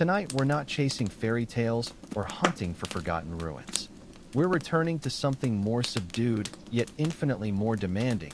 Tonight, we're not chasing fairy tales or hunting for forgotten ruins. We're returning to something more subdued, yet infinitely more demanding: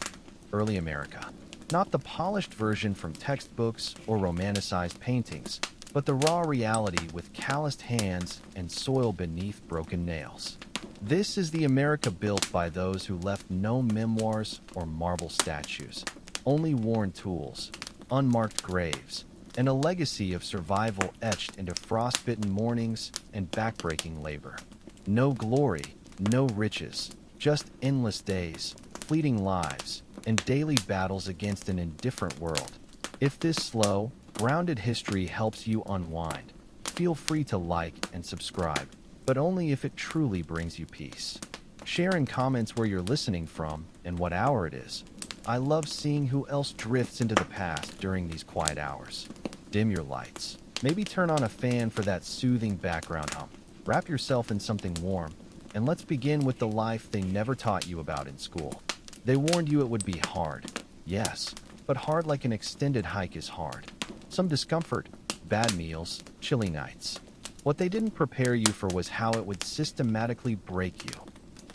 early America. Not the polished version from textbooks or romanticized paintings, but the raw reality with calloused hands and soil beneath broken nails. This is the America built by those who left no memoirs or marble statues, only worn tools, unmarked graves, and a legacy of survival etched into frostbitten mornings and backbreaking labor. No glory, no riches, just endless days, fleeting lives, and daily battles against an indifferent world. If this slow, grounded history helps you unwind, feel free to like and subscribe, but only if it truly brings you peace. Share in comments where you're listening from and what hour it is. I love seeing who else drifts into the past during these quiet hours. Dim your lights. Maybe turn on a fan for that soothing background hum. Wrap yourself in something warm, and let's begin with the life they never taught you about in school. They warned you it would be hard. Yes, but hard like an extended hike is hard. Some discomfort, bad meals, chilly nights. What they didn't prepare you for was how it would systematically break you.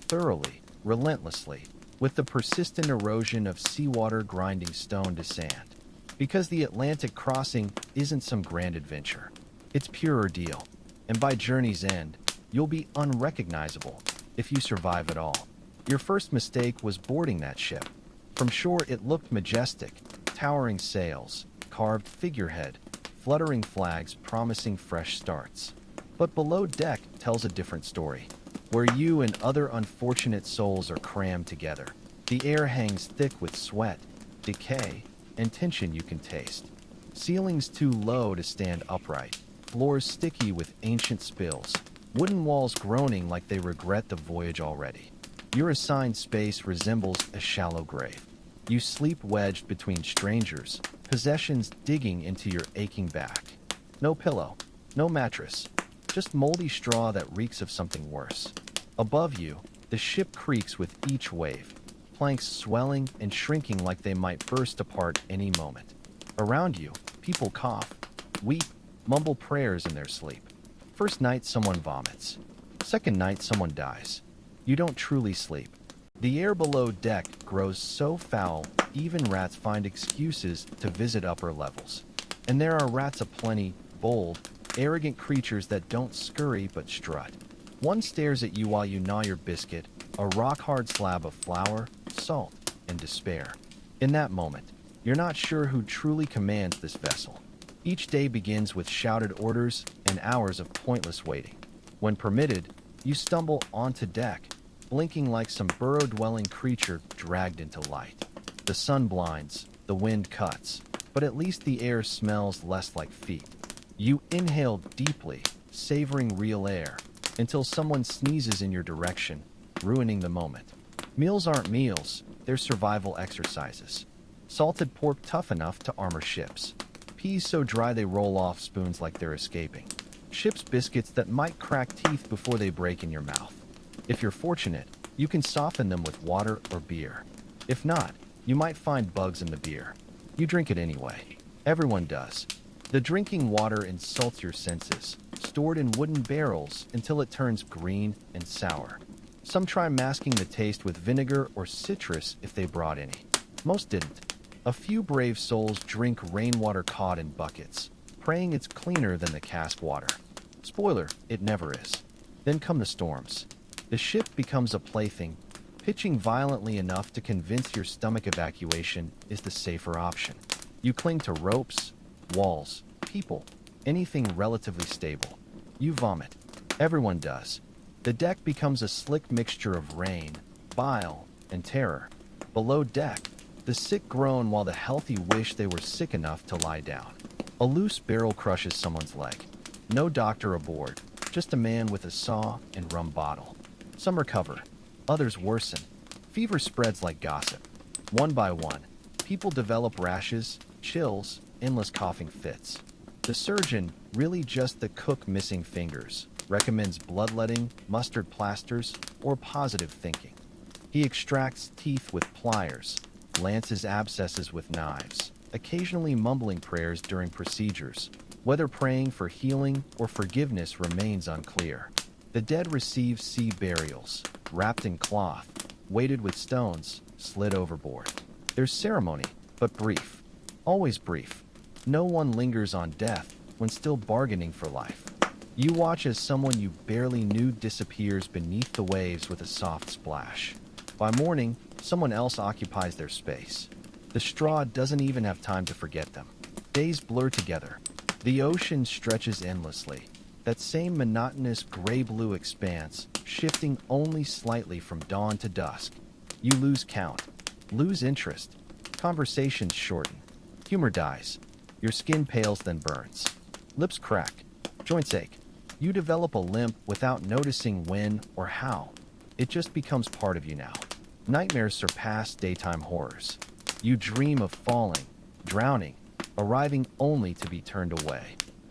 Thoroughly, relentlessly, with the persistent erosion of seawater grinding stone to sand. Because the Atlantic crossing isn't some grand adventure. It's pure ordeal. And by journey's end, you'll be unrecognizable if you survive at all. Your first mistake was boarding that ship. From shore it looked majestic, towering sails, carved figurehead, fluttering flags promising fresh starts. But below deck tells a different story, where you and other unfortunate souls are crammed together. The air hangs thick with sweat, decay, and tension you can taste. Ceilings too low to stand upright, floors sticky with ancient spills, wooden walls groaning like they regret the voyage already. Your assigned space resembles a shallow grave. You sleep wedged between strangers, possessions digging into your aching back. No pillow, no mattress, just moldy straw that reeks of something worse. Above you, the ship creaks with each wave, planks swelling and shrinking like they might burst apart any moment. Around you, people cough, weep, mumble prayers in their sleep. First night, someone vomits. Second night, someone dies. You don't truly sleep. The air below deck grows so foul, even rats find excuses to visit upper levels. And there are rats aplenty, bold, arrogant creatures that don't scurry but strut. One stares at you while you gnaw your biscuit, a rock-hard slab of flour, salt, and despair. In that moment, you're not sure who truly commands this vessel. Each day begins with shouted orders and hours of pointless waiting. When permitted, you stumble onto deck, blinking like some burrow-dwelling creature dragged into light. The sun blinds, the wind cuts, but at least the air smells less like feet. You inhale deeply, savoring real air, until someone sneezes in your direction, ruining the moment. Meals aren't meals, they're survival exercises. Salted pork tough enough to armor ships. Peas so dry they roll off spoons like they're escaping. Ship's biscuits that might crack teeth before they break in your mouth. If you're fortunate, you can soften them with water or beer. If not, you might find bugs in the beer. You drink it anyway. Everyone does. The drinking water insults your senses, stored in wooden barrels until it turns green and sour. Some try masking the taste with vinegar or citrus if they brought any. Most didn't. A few brave souls drink rainwater caught in buckets, praying it's cleaner than the cask water. Spoiler, it never is. Then come the storms. The ship becomes a plaything, pitching violently enough to convince your stomach evacuation is the safer option. You cling to ropes, walls, people, anything relatively stable. You vomit. Everyone does. The deck becomes a slick mixture of rain, bile, and terror. Below deck, the sick groan while the healthy wish they were sick enough to lie down. A loose barrel crushes someone's leg. No doctor aboard, just a man with a saw and rum bottle. Some recover, others worsen. Fever spreads like gossip. One by one, people develop rashes, chills, endless coughing fits. The surgeon, really just the cook missing fingers, recommends bloodletting, mustard plasters, or positive thinking. He extracts teeth with pliers, lances abscesses with knives, occasionally mumbling prayers during procedures, Whether praying for healing or forgiveness remains unclear. The dead receive sea burials, wrapped in cloth, weighted with stones, slid overboard. There's ceremony, but brief. Always brief. No one lingers on death when still bargaining for life. You watch as someone you barely knew disappears beneath the waves with a soft splash. By morning, someone else occupies their space. The straw doesn't even have time to forget them. Days blur together. The ocean stretches endlessly. That same monotonous gray-blue expanse, shifting only slightly from dawn to dusk. You lose count, lose interest. Conversations shorten. Humor dies. Your skin pales then burns. Lips crack. Joints ache. You develop a limp without noticing when or how. It just becomes part of you now. Nightmares surpass daytime horrors. You dream of falling, drowning, arriving only to be turned away.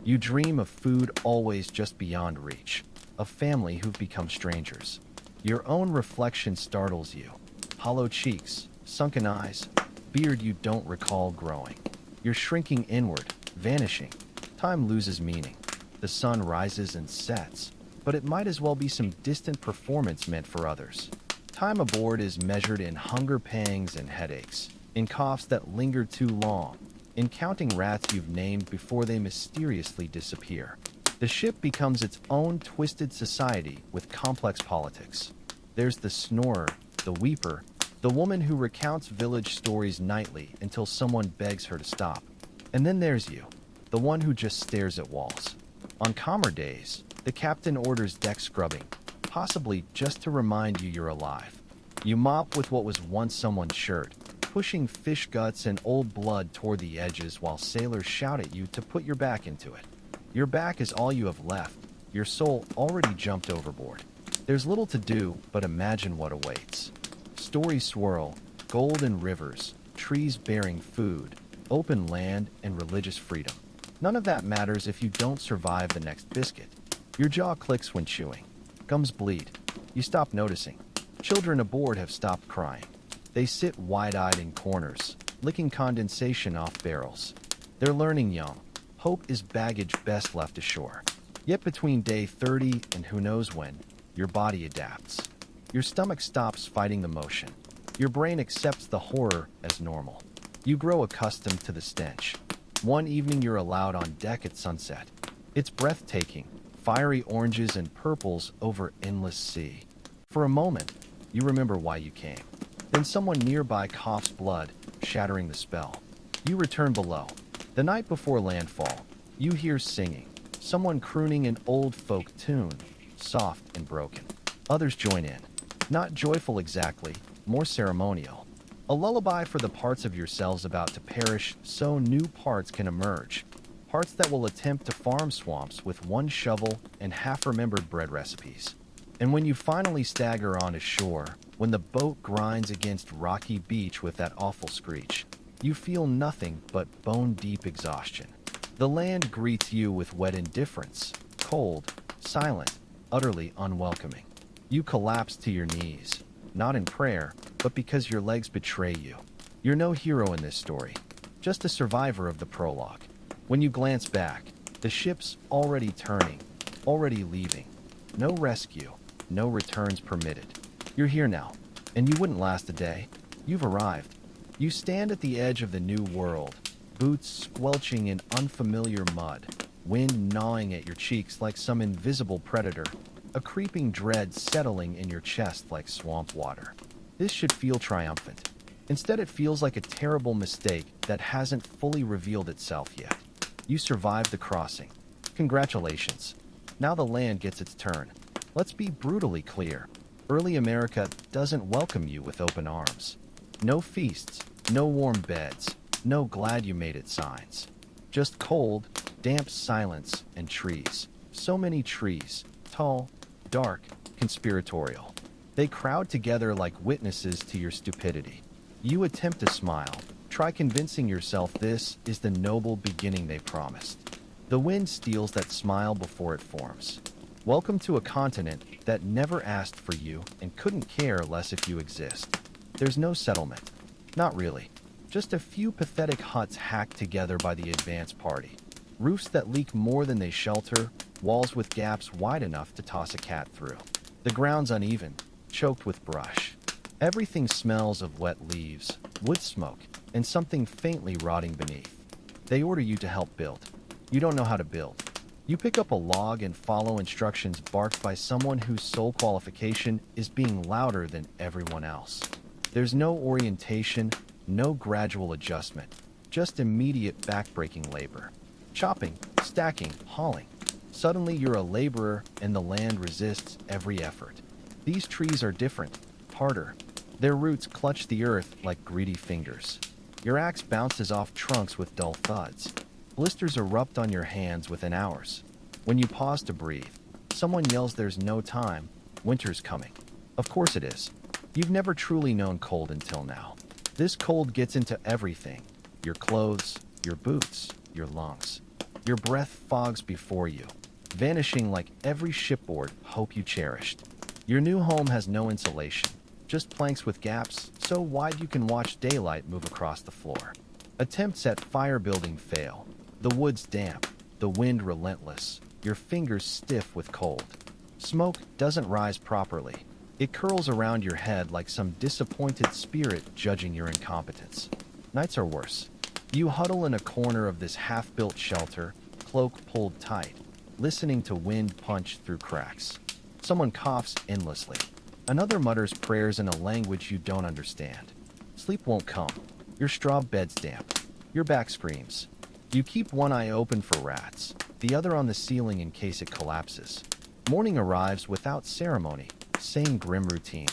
You dream of food always just beyond reach, of family who've become strangers. Your own reflection startles you. Hollow cheeks, sunken eyes, beard you don't recall growing. You're shrinking inward, vanishing. Time loses meaning. The sun rises and sets, but it might as well be some distant performance meant for others. Time aboard is measured in hunger pangs and headaches, in coughs that linger too long, in counting rats you've named before they mysteriously disappear. The ship becomes its own twisted society with complex politics. There's the snorer, the weeper, the woman who recounts village stories nightly until someone begs her to stop. And then there's you, the one who just stares at walls. On calmer days, the captain orders deck scrubbing, possibly just to remind you you're alive. You mop with what was once someone's shirt, pushing fish guts and old blood toward the edges while sailors shout at you to put your back into it. Your back is all you have left, your soul already jumped overboard. There's little to do but imagine what awaits. Stories swirl, golden rivers, trees bearing food, open land, and religious freedom. None of that matters if you don't survive the next biscuit. Your jaw clicks when chewing. Gums bleed. You stop noticing. Children aboard have stopped crying. They sit wide-eyed in corners, licking condensation off barrels. They're learning young. Hope is baggage best left ashore. Yet between day 30 and who knows when, your body adapts. Your stomach stops fighting the motion. Your brain accepts the horror as normal. You grow accustomed to the stench. One evening you're allowed on deck at sunset. It's breathtaking, fiery oranges and purples over endless sea. For a moment, you remember why you came. Then someone nearby coughs blood, shattering the spell. You return below. The night before landfall, you hear singing, someone crooning an old folk tune, soft and broken. Others join in. Not joyful exactly, more ceremonial. A lullaby for the parts of yourselves about to perish so new parts can emerge. Parts that will attempt to farm swamps with one shovel and half-remembered bread recipes. And when you finally stagger onto shore, when the boat grinds against rocky beach with that awful screech, you feel nothing but bone-deep exhaustion. The land greets you with wet indifference, cold, silent, utterly unwelcoming. You collapse to your knees, not in prayer, but because your legs betray you. You're no hero in this story, just a survivor of the prologue. When you glance back, the ship's already turning, already leaving. No rescue, no returns permitted. You're here now, and you wouldn't last a day. You've arrived. You stand at the edge of the new world, boots squelching in unfamiliar mud, wind gnawing at your cheeks like some invisible predator, a creeping dread settling in your chest like swamp water. This should feel triumphant. Instead, it feels like a terrible mistake that hasn't fully revealed itself yet. You survived the crossing. Congratulations. Now the land gets its turn. Let's be brutally clear. Early America doesn't welcome you with open arms. No feasts, no warm beds, no glad you made it signs. Just cold, damp silence and trees. So many trees, tall, dark, conspiratorial. They crowd together like witnesses to your stupidity. You attempt to smile. Try convincing yourself this is the noble beginning they promised. The wind steals that smile before it forms. Welcome to a continent that never asked for you and couldn't care less if you exist. There's no settlement. Not really. Just a few pathetic huts hacked together by the advance party. Roofs that leak more than they shelter, walls with gaps wide enough to toss a cat through. The ground's uneven, choked with brush. Everything smells of wet leaves, wood smoke, and something faintly rotting beneath. They order you to help build. You don't know how to build. You pick up a log and follow instructions barked by someone whose sole qualification is being louder than everyone else. There's no orientation, no gradual adjustment, just immediate backbreaking labor. Chopping, stacking, hauling. Suddenly you're a laborer and the land resists every effort. These trees are different, harder. Their roots clutch the earth like greedy fingers. Your axe bounces off trunks with dull thuds. Blisters erupt on your hands within hours. When you pause to breathe, someone yells there's no time, winter's coming. Of course it is. You've never truly known cold until now. This cold gets into everything. Your clothes, your boots, your lungs. Your breath fogs before you, vanishing like every shipboard hope you cherished. Your new home has no insulation, just planks with gaps so wide you can watch daylight move across the floor. Attempts at fire building fail. The wood's damp, the wind relentless, your fingers stiff with cold. Smoke doesn't rise properly. It curls around your head like some disappointed spirit judging your incompetence. Nights are worse. You huddle in a corner of this half-built shelter, cloak pulled tight, listening to wind punch through cracks. Someone coughs endlessly. Another mutters prayers in a language you don't understand. Sleep won't come. Your straw bed's damp. Your back screams. You keep one eye open for rats, the other on the ceiling in case it collapses. Morning arrives without ceremony, same grim routine.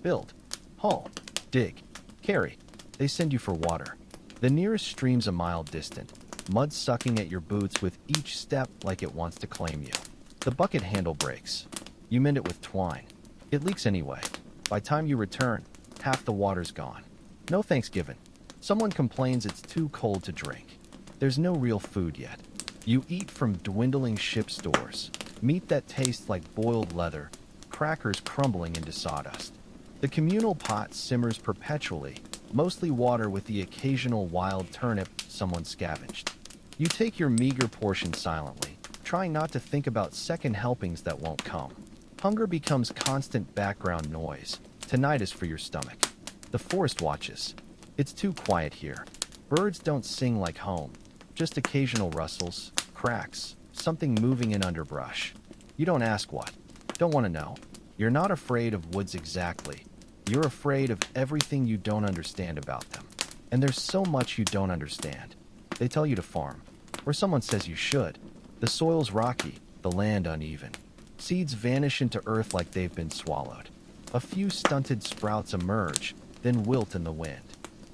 Build, haul, dig, carry. They send you for water. The nearest stream's a mile distant, mud sucking at your boots with each step like it wants to claim you. The bucket handle breaks. You mend it with twine. It leaks anyway. By time you return, half the water's gone. No thanks given. Someone complains it's too cold to drink. There's no real food yet. You eat from dwindling ship stores, meat that tastes like boiled leather, crackers crumbling into sawdust. The communal pot simmers perpetually, mostly water with the occasional wild turnip someone scavenged. You take your meager portion silently, trying not to think about second helpings that won't come. Hunger becomes constant background noise. Tonight is for your stomach. The forest watches. It's too quiet here. Birds don't sing like home. Just occasional rustles, cracks, something moving in underbrush. You don't ask what. Don't want to know. You're not afraid of woods exactly. You're afraid of everything you don't understand about them. And there's so much you don't understand. They tell you to farm, or someone says you should. The soil's rocky, the land uneven. Seeds vanish into earth like they've been swallowed. A few stunted sprouts emerge, then wilt in the wind.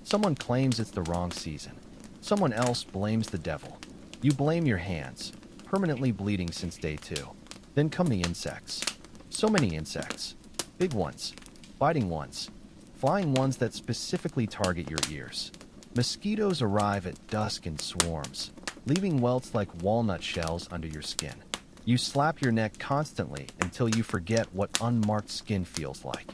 Someone claims it's the wrong season. Someone else blames the devil. You blame your hands, permanently bleeding since day 2. Then come the insects. So many insects. Big ones, biting ones, flying ones that specifically target your ears. Mosquitoes arrive at dusk in swarms, leaving welts like walnut shells under your skin. You slap your neck constantly until you forget what unmarked skin feels like.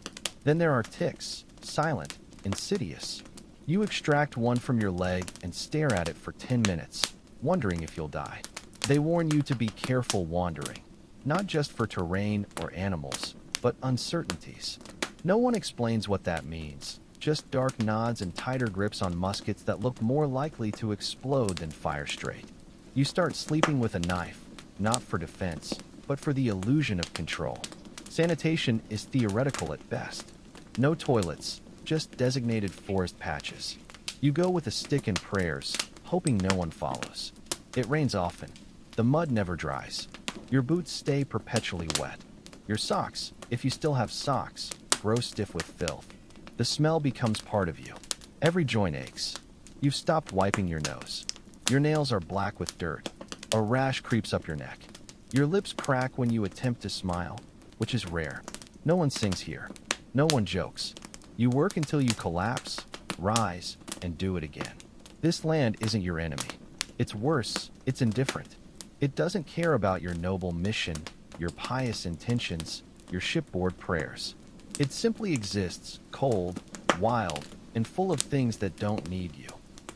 Then there are ticks, silent, insidious. You extract one from your leg and stare at it for 10 minutes, wondering if you'll die. They warn you to be careful wandering, not just for terrain or animals, but uncertainties. No one explains what that means, just dark nods and tighter grips on muskets that look more likely to explode than fire straight. You start sleeping with a knife, not for defense, but for the illusion of control. Sanitation is theoretical at best. No toilets, just designated forest patches. You go with a stick and prayers, hoping no one follows. It rains often. The mud never dries. Your boots stay perpetually wet. Your socks, if you still have socks, grow stiff with filth. The smell becomes part of you. Every joint aches. You've stopped wiping your nose. Your nails are black with dirt. A rash creeps up your neck. Your lips crack when you attempt to smile, which is rare. No one sings here. No one jokes. You work until you collapse, rise, and do it again. This land isn't your enemy. It's worse, it's indifferent. It doesn't care about your noble mission, your pious intentions, your shipboard prayers. It simply exists, cold, wild, and full of things that don't need you.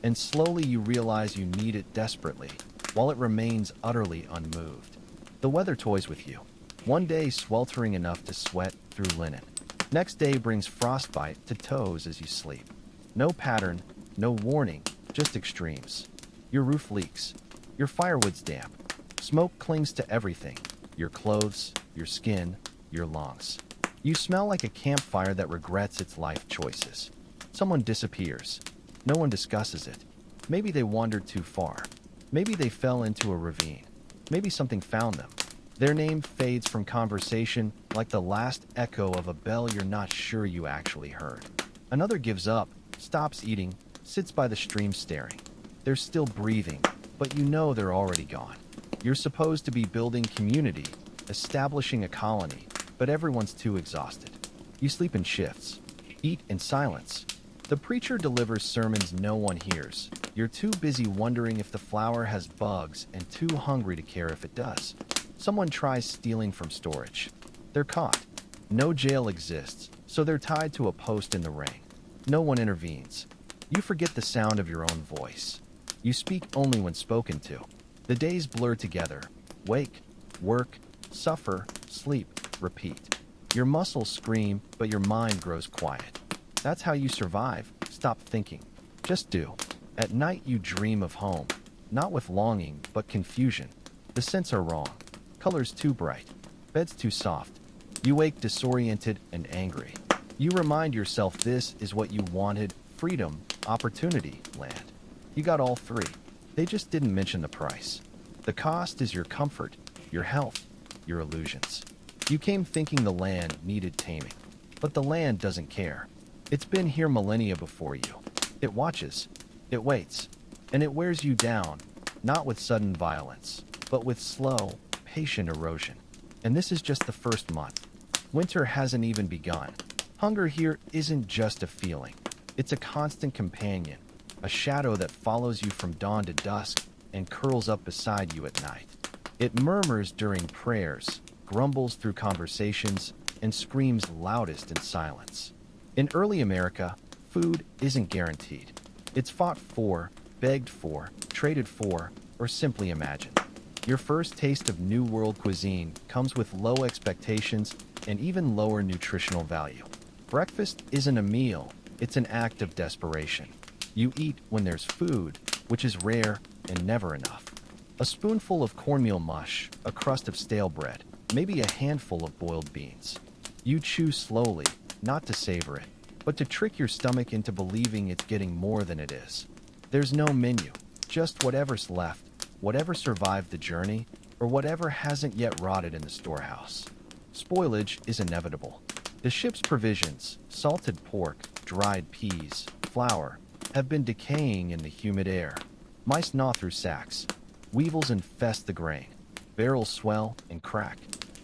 And slowly you realize you need it desperately. while it remains utterly unmoved. The weather toys with you. One day sweltering enough to sweat through linen. Next day brings frostbite to toes as you sleep. No pattern, no warning, just extremes. Your roof leaks. Your firewood's damp. Smoke clings to everything. Your clothes, your skin, your lungs. You smell like a campfire that regrets its life choices. Someone disappears. No one discusses it. Maybe they wandered too far. Maybe they fell into a ravine. Maybe something found them. Their name fades from conversation like the last echo of a bell you're not sure you actually heard. Another gives up, stops eating, sits by the stream staring. They're still breathing, but you know they're already gone. You're supposed to be building community, establishing a colony, but everyone's too exhausted. You sleep in shifts, eat in silence. The preacher delivers sermons no one hears. You're too busy wondering if the flour has bugs and too hungry to care if it does. Someone tries stealing from storage. They're caught. No jail exists, so they're tied to a post in the rain. No one intervenes. You forget the sound of your own voice. You speak only when spoken to. The days blur together. Wake, work, suffer, sleep, repeat. Your muscles scream, but your mind grows quiet. That's how you survive. Stop thinking. Just do. At night you dream of home. Not with longing, but confusion. The scents are wrong. Colors too bright. Beds too soft. You wake disoriented and angry. You remind yourself this is what you wanted: freedom, opportunity, land. You got all three. They just didn't mention the price. The cost is your comfort, your health, your illusions. You came thinking the land needed taming. But the land doesn't care. It's been here millennia before you. It watches. It waits. And it wears you down, not with sudden violence, but with slow, patient erosion. And this is just the first month. Winter hasn't even begun. Hunger here isn't just a feeling. It's a constant companion, a shadow that follows you from dawn to dusk and curls up beside you at night. It murmurs during prayers, grumbles through conversations, and screams loudest in silence. In early America, food isn't guaranteed. It's fought for, begged for, traded for, or simply imagined. Your first taste of New World cuisine comes with low expectations and even lower nutritional value. Breakfast isn't a meal, it's an act of desperation. You eat when there's food, which is rare and never enough. A spoonful of cornmeal mush, a crust of stale bread, maybe a handful of boiled beans. You chew slowly, not to savor it, but to trick your stomach into believing it's getting more than it is. There's no menu, just whatever's left, whatever survived the journey, or whatever hasn't yet rotted in the storehouse. Spoilage is inevitable. The ship's provisions, salted pork, dried peas, flour, have been decaying in the humid air. Mice gnaw through sacks. Weevils infest the grain. Barrels swell and crack.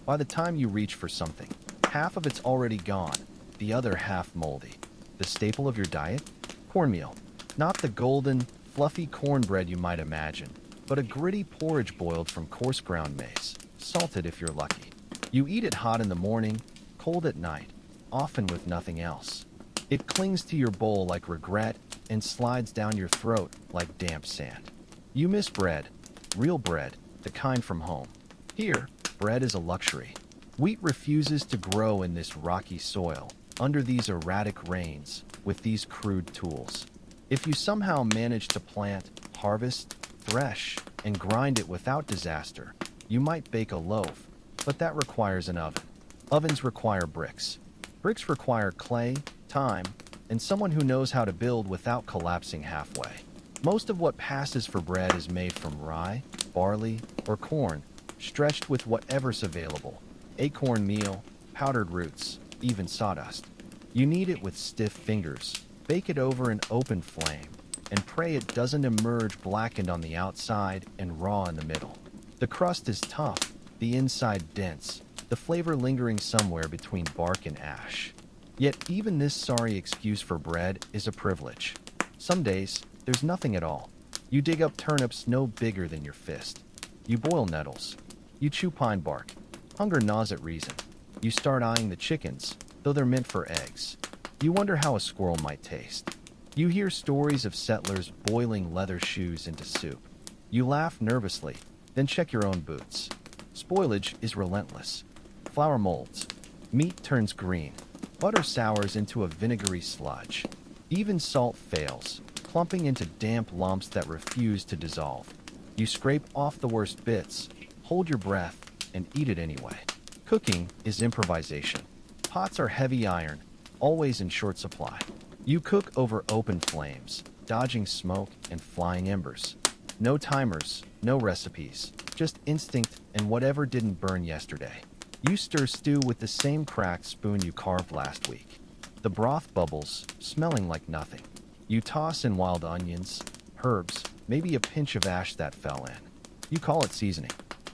By the time you reach for something, half of it's already gone, the other half moldy. The staple of your diet? Cornmeal. Not the golden, fluffy cornbread you might imagine, but a gritty porridge boiled from coarse ground maize, salted if you're lucky. You eat it hot in the morning, cold at night, often with nothing else. It clings to your bowl like regret and slides down your throat like damp sand. You miss bread, real bread, the kind from home. Here, bread is a luxury. Wheat refuses to grow in this rocky soil, under these erratic rains, with these crude tools. If you somehow manage to plant, harvest, thresh, and grind it without disaster, you might bake a loaf, but that requires an oven. Ovens require bricks. Bricks require clay, time, and someone who knows how to build without collapsing halfway. Most of what passes for bread is made from rye, barley, or corn, stretched with whatever's available: acorn meal, powdered roots, even sawdust. You knead it with stiff fingers, bake it over an open flame, and pray it doesn't emerge blackened on the outside and raw in the middle. The crust is tough, the inside dense, the flavor lingering somewhere between bark and ash. Yet even this sorry excuse for bread is a privilege. Some days, there's nothing at all. You dig up turnips no bigger than your fist. You boil nettles. You chew pine bark. Hunger gnaws at reason. You start eyeing the chickens, though they're meant for eggs. You wonder how a squirrel might taste. You hear stories of settlers boiling leather shoes into soup. You laugh nervously, then check your own boots. Spoilage is relentless. Flour molds. Meat turns green. Butter sours into a vinegary sludge. Even salt fails, clumping into damp lumps that refuse to dissolve. You scrape off the worst bits, hold your breath, and eat it anyway. Cooking is improvisation. Pots are heavy iron, always in short supply. You cook over open flames, dodging smoke and flying embers. No timers, no recipes, just instinct and whatever didn't burn yesterday. You stir stew with the same cracked spoon you carved last week. The broth bubbles, smelling like nothing. You toss in wild onions, herbs, maybe a pinch of ash that fell in. You call it seasoning.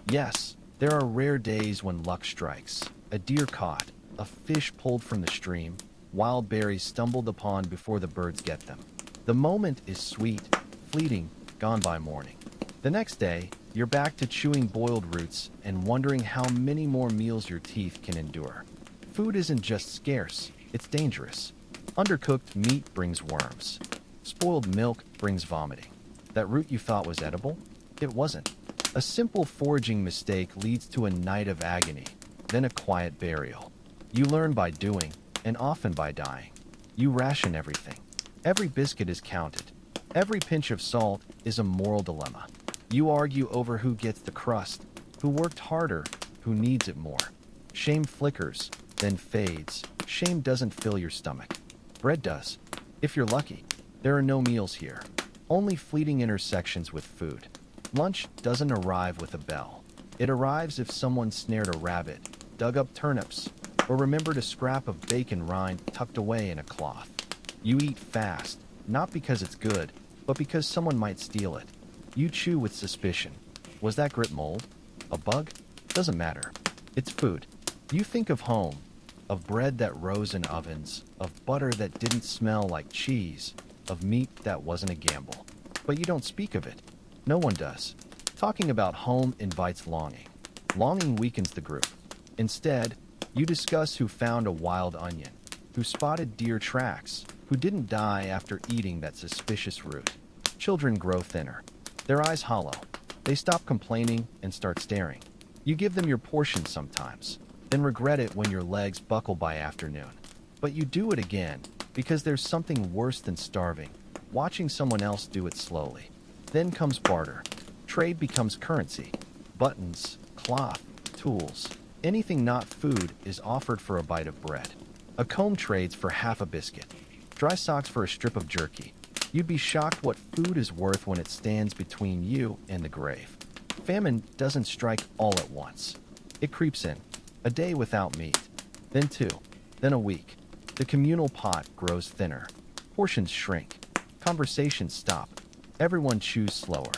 Yes, there are rare days when luck strikes. A deer caught, a fish pulled from the stream, wild berries stumbled upon before the birds get them. The moment is sweet, fleeting, gone by morning. The next day, you're back to chewing boiled roots and wondering how many more meals your teeth can endure. Food isn't just scarce, it's dangerous. Undercooked meat brings worms. Spoiled milk brings vomiting. That root you thought was edible? It wasn't. A simple foraging mistake leads to a night of agony, then a quiet burial. You learn by doing, and often by dying. You ration everything. Every biscuit is counted. Every pinch of salt is a moral dilemma. You argue over who gets the crust, who worked harder, who needs it more. Shame flickers, then fades. Shame doesn't fill your stomach. Bread does. If you're lucky. There are no meals here. Only fleeting intersections with food. Lunch doesn't arrive with a bell. It arrives if someone snared a rabbit, dug up turnips, or remembered a scrap of bacon rind tucked away in a cloth. You eat fast, not because it's good, but because someone might steal it. You chew with suspicion. Was that grit mold? A bug? Doesn't matter. It's food. You think of home, of bread that rose in ovens, of butter that didn't smell like cheese, of meat that wasn't a gamble. But you don't speak of it. No one does. Talking about home invites longing. Longing weakens the group. Instead, you discuss who found a wild onion, who spotted deer tracks, who didn't die after eating that suspicious root. Children grow thinner. Their eyes hollow. They stop complaining and start staring. You give them your portion sometimes, then regret it when your legs buckle by afternoon. But you do it again, because there's something worse than starving, watching someone else do it slowly. Then comes barter. Trade becomes currency. Buttons, cloth, tools, anything not food is offered for a bite of bread. A comb trades for half a biscuit. Dry socks for a strip of jerky. You'd be shocked what food is worth when it stands between you and the grave. Famine doesn't strike all at once. It creeps in. A day without meat. Then two. Then a week. The communal pot grows thinner. Portions shrink. Conversations stop. Everyone chews slower.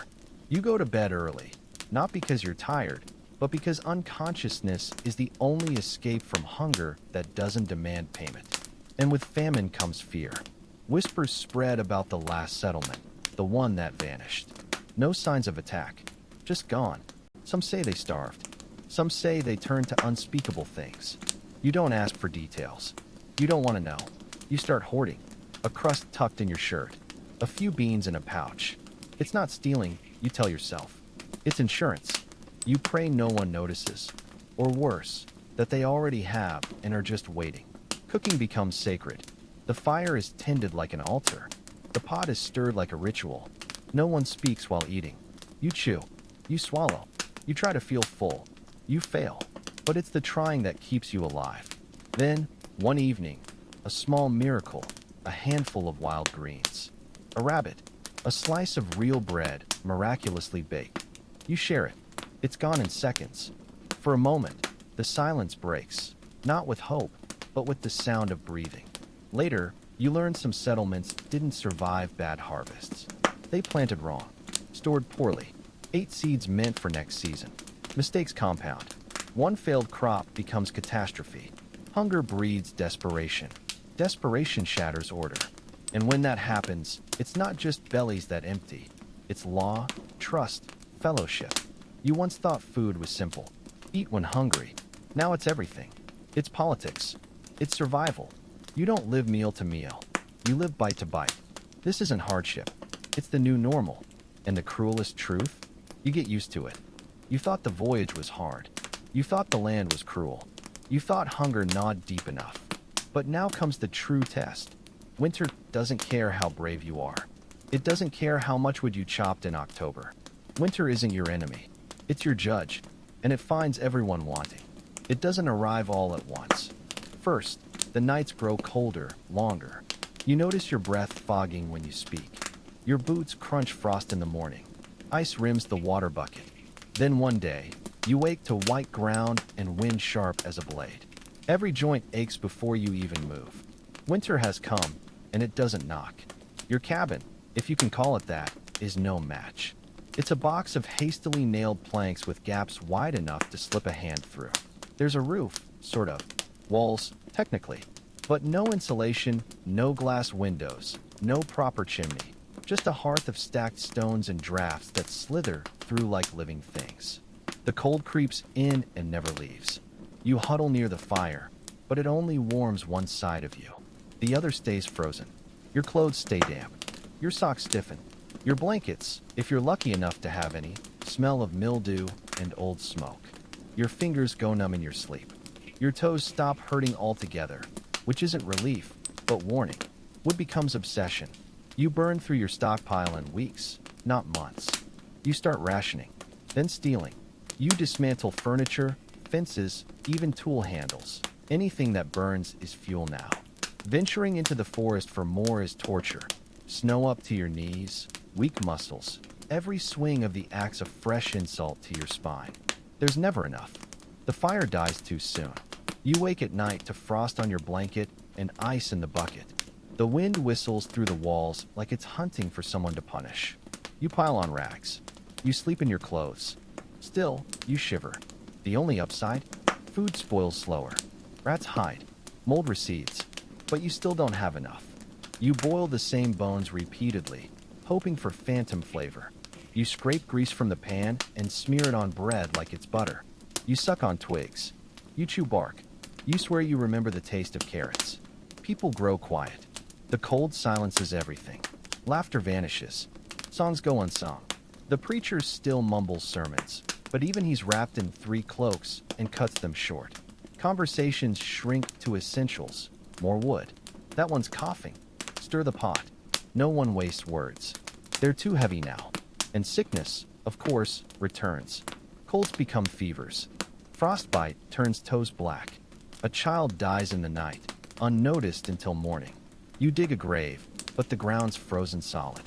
You go to bed early, not because you're tired, but because unconsciousness is the only escape from hunger that doesn't demand payment. And with famine comes fear. Whispers spread about the last settlement, the one that vanished. No signs of attack, just gone. Some say they starved. Some say they turned to unspeakable things. You don't ask for details. You don't want to know. You start hoarding. A crust tucked in your shirt. A few beans in a pouch. It's not stealing, you tell yourself. It's insurance. You pray no one notices. Or worse, that they already have and are just waiting. Cooking becomes sacred. The fire is tended like an altar. The pot is stirred like a ritual. No one speaks while eating. You chew. You swallow. You try to feel full. You fail. But it's the trying that keeps you alive. Then, one evening, a small miracle, a handful of wild greens. A rabbit. A slice of real bread, miraculously baked. You share it. It's gone in seconds. For a moment, the silence breaks, not with hope, but with the sound of breathing. Later, you learn some settlements didn't survive bad harvests. They planted wrong, stored poorly, ate seeds meant for next season. Mistakes compound. One failed crop becomes catastrophe. Hunger breeds desperation. Desperation shatters order. And when that happens, it's not just bellies that empty. It's law, trust, fellowship. You once thought food was simple. Eat when hungry. Now it's everything. It's politics. It's survival. You don't live meal to meal. You live bite to bite. This isn't hardship. It's the new normal. And the cruelest truth? You get used to it. You thought the voyage was hard. You thought the land was cruel. You thought hunger gnawed deep enough. But now comes the true test. Winter doesn't care how brave you are. It doesn't care how much wood you chopped in October. Winter isn't your enemy. It's your judge, and it finds everyone wanting. It doesn't arrive all at once. First, the nights grow colder, longer. You notice your breath fogging when you speak. Your boots crunch frost in the morning. Ice rims the water bucket. Then one day, you wake to white ground and wind sharp as a blade. Every joint aches before you even move. Winter has come, and it doesn't knock. Your cabin, if you can call it that, is no match. It's a box of hastily nailed planks with gaps wide enough to slip a hand through. There's a roof, sort of. Walls, technically. But no insulation, no glass windows, no proper chimney. Just a hearth of stacked stones and drafts that slither through like living things. The cold creeps in and never leaves. You huddle near the fire, but it only warms one side of you. The other stays frozen. Your clothes stay damp. Your socks stiffen. Your blankets, if you're lucky enough to have any, smell of mildew and old smoke. Your fingers go numb in your sleep. Your toes stop hurting altogether, which isn't relief, but warning. Wood becomes obsession. You burn through your stockpile in weeks, not months. You start rationing, then stealing. You dismantle furniture, fences, even tool handles. Anything that burns is fuel now. Venturing into the forest for more is torture. Snow up to your knees, weak muscles. Every swing of the axe a fresh insult to your spine. There's never enough. The fire dies too soon. You wake at night to frost on your blanket and ice in the bucket. The wind whistles through the walls like it's hunting for someone to punish. You pile on rags. You sleep in your clothes. Still, you shiver. The only upside? Food spoils slower. Rats hide. Mold recedes. But you still don't have enough. You boil the same bones repeatedly, hoping for phantom flavor. You scrape grease from the pan and smear it on bread like it's butter. You suck on twigs. You chew bark. You swear you remember the taste of carrots. People grow quiet. The cold silences everything. Laughter vanishes. Songs go unsung. The preacher still mumbles sermons, but even he's wrapped in 3 cloaks and cuts them short. Conversations shrink to essentials. More wood. That one's coughing. Stir the pot. No one wastes words. They're too heavy now. And sickness, of course, returns. Colds become fevers. Frostbite turns toes black. A child dies in the night, unnoticed until morning. You dig a grave, but the ground's frozen solid.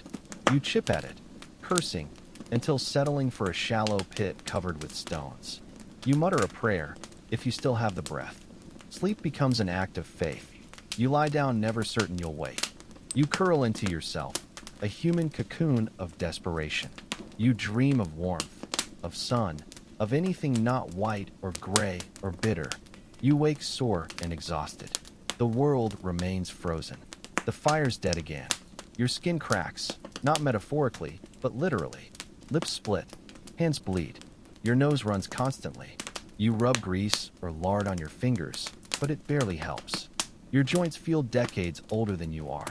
You chip at it, cursing, until settling for a shallow pit covered with stones. You mutter a prayer, if you still have the breath. Sleep becomes an act of faith. You lie down never certain you'll wake. You curl into yourself, a human cocoon of desperation. You dream of warmth, of sun, of anything not white or gray or bitter. You wake sore and exhausted. The world remains frozen. The fire's dead again. Your skin cracks, not metaphorically, but literally. Lips split. Hands bleed. Your nose runs constantly. You rub grease or lard on your fingers, but it barely helps. Your joints feel decades older than you are.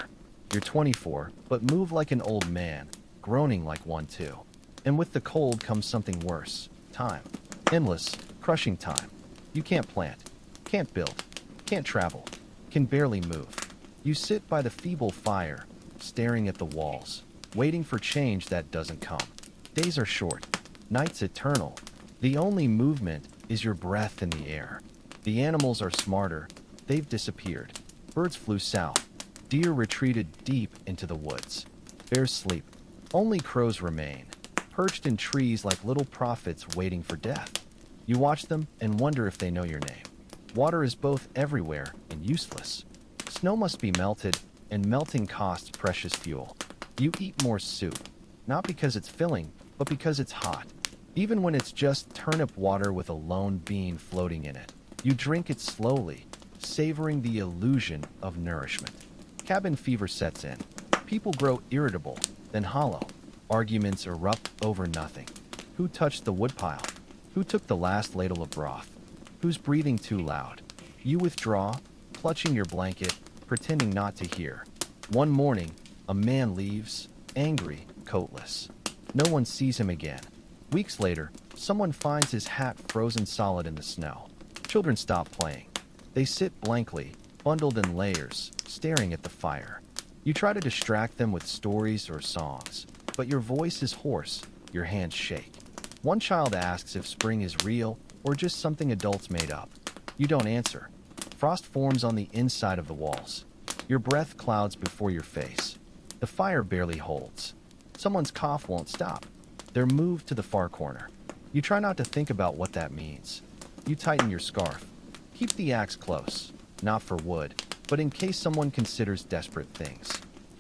You're 24, but move like an old man, groaning like one too. And with the cold comes something worse. Time. Endless, crushing time. You can't plant, can't build, can't travel, can barely move. You sit by the feeble fire, staring at the walls, waiting for change that doesn't come. Days are short, nights eternal. The only movement is your breath in the air. The animals are smarter. They've disappeared. Birds flew south. Deer retreated deep into the woods. Bears sleep. Only crows remain, perched in trees like little prophets waiting for death. You watch them and wonder if they know your name. Water is both everywhere and useless. Snow must be melted, and melting costs precious fuel. You eat more soup, not because it's filling, but because it's hot. Even when it's just turnip water with a lone bean floating in it. You drink it slowly, savoring the illusion of nourishment. Cabin fever sets in. People grow irritable, then hollow. Arguments erupt over nothing. Who touched the woodpile? Who took the last ladle of broth? Who's breathing too loud? You withdraw, clutching your blanket, pretending not to hear. One morning, a man leaves, angry, coatless. No one sees him again. Weeks later, someone finds his hat frozen solid in the snow. Children stop playing. They sit blankly, bundled in layers, staring at the fire. You try to distract them with stories or songs, but your voice is hoarse, your hands shake. One child asks if spring is real or just something adults made up. You don't answer. Frost forms on the inside of the walls. Your breath clouds before your face. The fire barely holds. Someone's cough won't stop. They're moved to the far corner. You try not to think about what that means. You tighten your scarf. Keep the axe close, not for wood, but in case someone considers desperate things.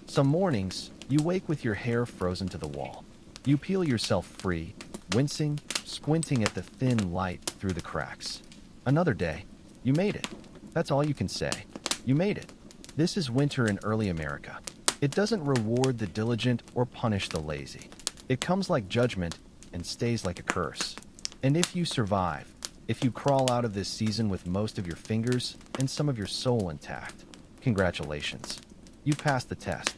Some mornings, you wake with your hair frozen to the wall. You peel yourself free, wincing, squinting at the thin light through the cracks. Another day, you made it. That's all you can say. You made it. This is winter in early America. It doesn't reward the diligent or punish the lazy. It comes like judgment and stays like a curse. And if you survive, if you crawl out of this season with most of your fingers and some of your soul intact, congratulations. You passed the test.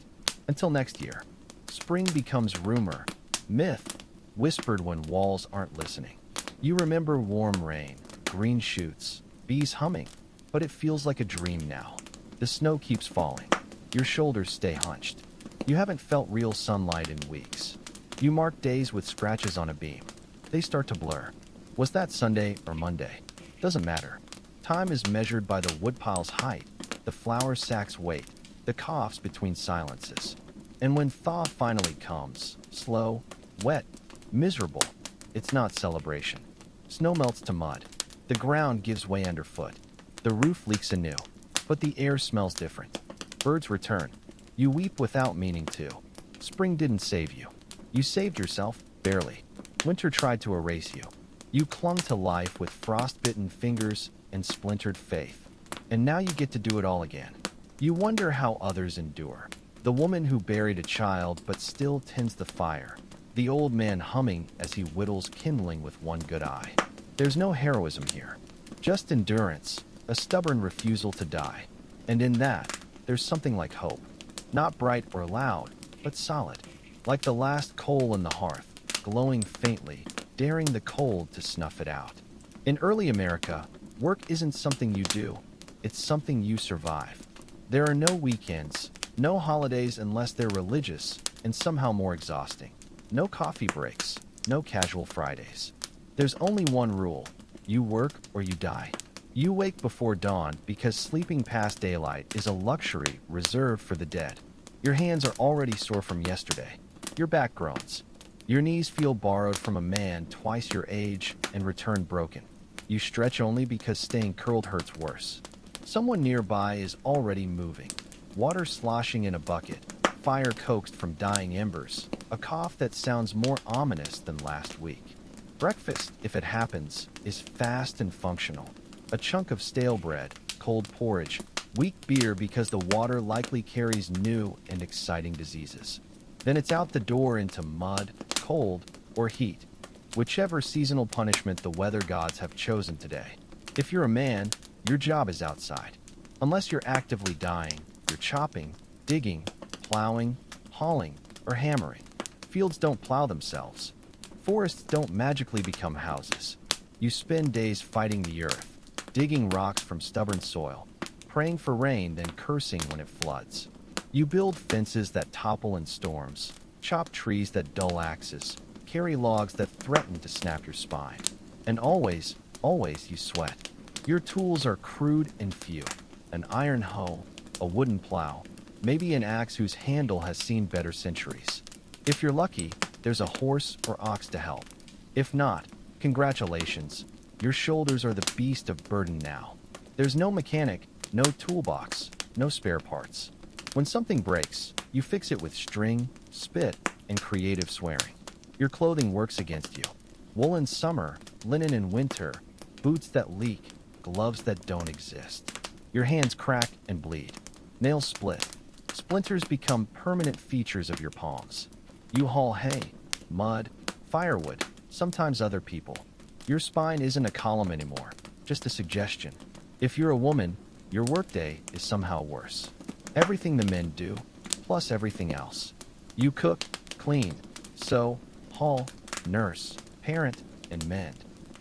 Until next year, spring becomes rumor, myth, whispered when walls aren't listening. You remember warm rain, green shoots, bees humming, but it feels like a dream now. The snow keeps falling. Your shoulders stay hunched. You haven't felt real sunlight in weeks. You mark days with scratches on a beam. They start to blur. Was that Sunday or Monday? Doesn't matter. Time is measured by the woodpile's height, the flour sack's weight, the coughs between silences. And when thaw finally comes, slow, wet, miserable, it's not celebration. Snow melts to mud. The ground gives way underfoot. The roof leaks anew, but the air smells different. Birds return. You weep without meaning to. Spring didn't save you. You saved yourself, barely. Winter tried to erase you. You clung to life with frostbitten fingers and splintered faith. And now you get to do it all again. You wonder how others endure. The woman who buried a child but still tends the fire. The old man humming as he whittles kindling with one good eye. There's no heroism here. Just endurance, a stubborn refusal to die. And in that, there's something like hope. Not bright or loud, but solid. Like the last coal in the hearth, glowing faintly, daring the cold to snuff it out. In early America, work isn't something you do. It's something you survive. There are no weekends, no holidays unless they're religious and somehow more exhausting. No coffee breaks, no casual Fridays. There's only one rule. You work or you die. You wake before dawn because sleeping past daylight is a luxury reserved for the dead. Your hands are already sore from yesterday. Your back groans. Your knees feel borrowed from a man twice your age and return broken. You stretch only because staying curled hurts worse. Someone nearby is already moving. Water sloshing in a bucket, fire coaxed from dying embers, a cough that sounds more ominous than last week. Breakfast, if it happens, is fast and functional. A chunk of stale bread, cold porridge, weak beer because the water likely carries new and exciting diseases. Then it's out the door into mud, cold, or heat, whichever seasonal punishment the weather gods have chosen today. If you're a man, your job is outside. Unless you're actively dying, you're chopping, digging, plowing, hauling, or hammering. Fields don't plow themselves. Forests don't magically become houses. You spend days fighting the earth, digging rocks from stubborn soil, praying for rain, then cursing when it floods. You build fences that topple in storms, chop trees that dull axes, carry logs that threaten to snap your spine. And always, always you sweat. Your tools are crude and few. An iron hoe, a wooden plow, maybe an axe whose handle has seen better centuries. If you're lucky, there's a horse or ox to help. If not, congratulations. Your shoulders are the beast of burden now. There's no mechanic, no toolbox, no spare parts. When something breaks, you fix it with string, spit, and creative swearing. Your clothing works against you. Wool in summer, linen in winter, boots that leak, gloves that don't exist. Your hands crack and bleed. Nails split. Splinters become permanent features of your palms. You haul hay, mud, firewood, sometimes other people. Your spine isn't a column anymore, just a suggestion. If you're a woman, your workday is somehow worse. Everything the men do, plus everything else. You cook, clean, sew, haul, nurse, parent, and mend.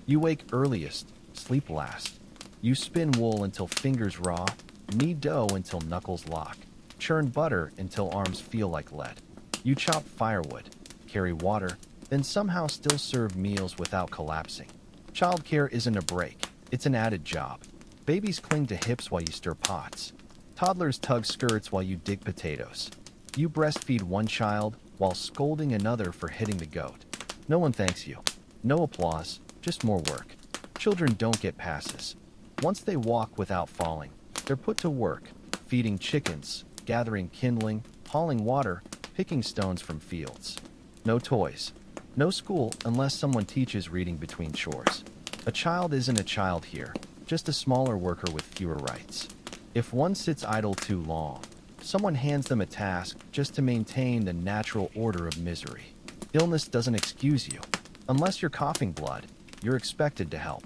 You wake earliest, sleep last. You spin wool until fingers raw, knead dough until knuckles lock, churn butter until arms feel like lead. You chop firewood, carry water, then somehow still serve meals without collapsing. Childcare isn't a break, it's an added job. Babies cling to hips while you stir pots. Toddlers tug skirts while you dig potatoes. You breastfeed one child while scolding another for hitting the goat. No one thanks you. No applause, just more work. Children don't get passes. Once they walk without falling, they're put to work, feeding chickens, gathering kindling, hauling water, picking stones from fields. No toys. No school unless someone teaches reading between chores. A child isn't a child here, just a smaller worker with fewer rights. If one sits idle too long, someone hands them a task just to maintain the natural order of misery. Illness doesn't excuse you. Unless you're coughing blood, you're expected to help.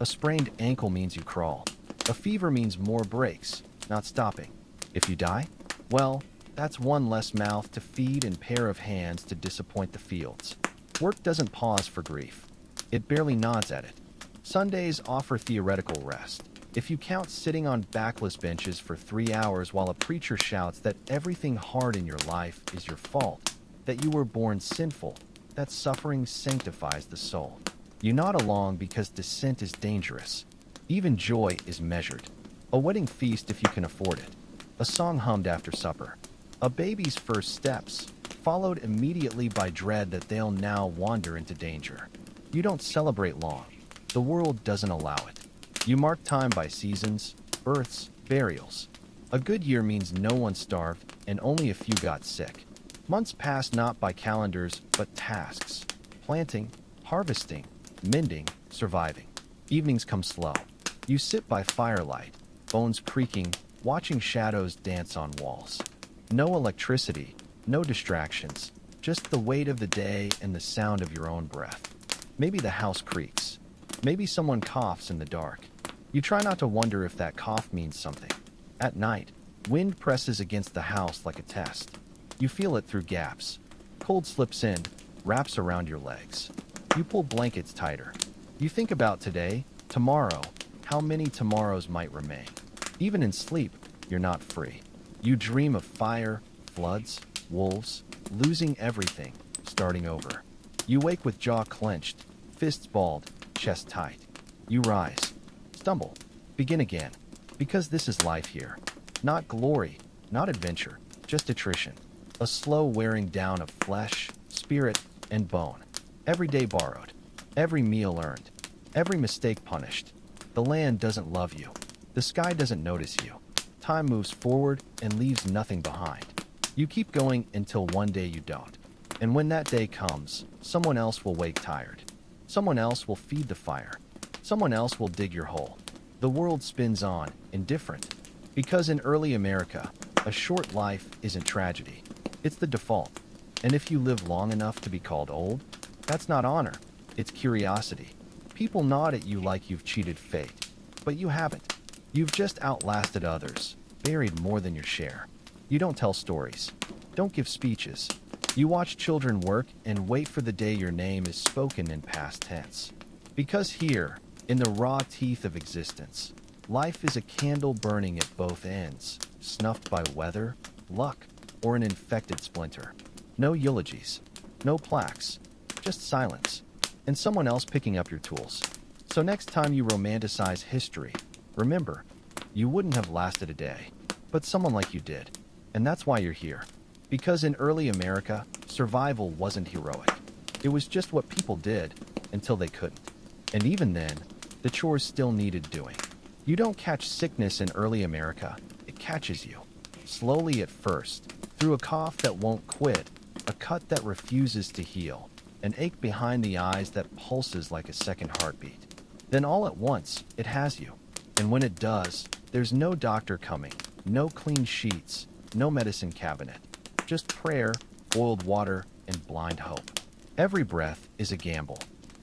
A sprained ankle means you crawl. A fever means more breaks, not stopping. If you die, well, that's one less mouth to feed and pair of hands to disappoint the fields. Work doesn't pause for grief. It barely nods at it. Sundays offer theoretical rest. If you count sitting on backless benches for 3 hours while a preacher shouts that everything hard in your life is your fault, that you were born sinful, that suffering sanctifies the soul. You nod along because dissent is dangerous. Even joy is measured. A wedding feast if you can afford it. A song hummed after supper. A baby's first steps, followed immediately by dread that they'll now wander into danger. You don't celebrate long. The world doesn't allow it. You mark time by seasons, births, burials. A good year means no one starved and only a few got sick. Months pass not by calendars, but tasks. Planting, harvesting, mending, surviving. Evenings come slow. You sit by firelight, bones creaking, watching shadows dance on walls. No electricity, no distractions, just the weight of the day and the sound of your own breath. Maybe the house creaks. Maybe someone coughs in the dark. You try not to wonder if that cough means something. At night, wind presses against the house like a test. You feel it through gaps. Cold slips in, wraps around your legs. You pull blankets tighter. You think about today, tomorrow, how many tomorrows might remain. Even in sleep, you're not free. You dream of fire, floods, wolves, losing everything, starting over. You wake with jaw clenched, fists balled, chest tight. You rise, stumble, begin again. Because this is life here. Not glory, not adventure, just attrition. A slow wearing down of flesh, spirit, and bone. Every day borrowed. Every meal earned. Every mistake punished. The land doesn't love you. The sky doesn't notice you. Time moves forward and leaves nothing behind. You keep going until one day you don't. And when that day comes, someone else will wake tired. Someone else will feed the fire. Someone else will dig your hole. The world spins on, indifferent. Because in early America, a short life isn't tragedy. It's the default. And if you live long enough to be called old, that's not honor. It's curiosity. People nod at you like you've cheated fate. But you haven't. You've just outlasted others, buried more than your share. You don't tell stories. Don't give speeches. You watch children work and wait for the day your name is spoken in past tense. Because here, in the raw teeth of existence, life is a candle burning at both ends, snuffed by weather, luck, or an infected splinter. No eulogies, no plaques, just silence, and someone else picking up your tools. So next time you romanticize history, remember, you wouldn't have lasted a day, but someone like you did. And that's why you're here. Because in early America, survival wasn't heroic. It was just what people did until they couldn't. And even then, the chores still needed doing. You don't catch sickness in early America, it catches you. Slowly at first, through a cough that won't quit, a cut that refuses to heal, an ache behind the eyes that pulses like a second heartbeat. Then all at once, it has you. And when it does, there's no doctor coming, no clean sheets, no medicine cabinet. Just prayer, boiled water, and blind hope. Every breath is a gamble.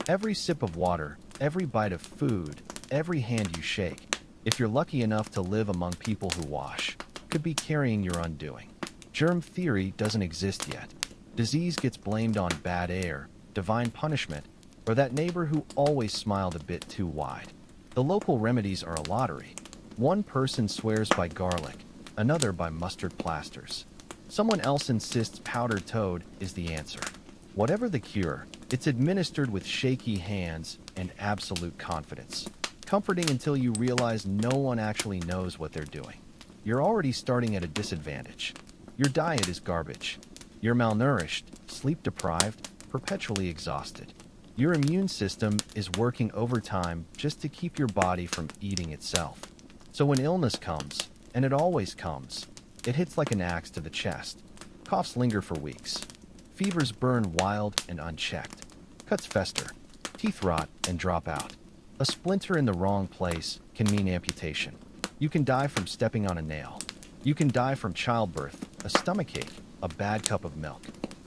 Every sip of water, every bite of food, every hand you shake, if you're lucky enough to live among people who wash, could be carrying your undoing. Germ theory doesn't exist yet. Disease gets blamed on bad air, divine punishment, or that neighbor who always smiled a bit too wide. The local remedies are a lottery. One person swears by garlic, another by mustard plasters. Someone else insists powdered toad is the answer. Whatever the cure, it's administered with shaky hands and absolute confidence. Comforting until you realize no one actually knows what they're doing. You're already starting at a disadvantage. Your diet is garbage. You're malnourished, sleep-deprived, perpetually exhausted. Your immune system is working overtime just to keep your body from eating itself. So when illness comes, and it always comes, it hits like an axe to the chest. Coughs linger for weeks. Fevers burn wild and unchecked. Cuts fester. Teeth rot and drop out. A splinter in the wrong place can mean amputation. You can die from stepping on a nail. You can die from childbirth, a stomachache, a bad cup of milk.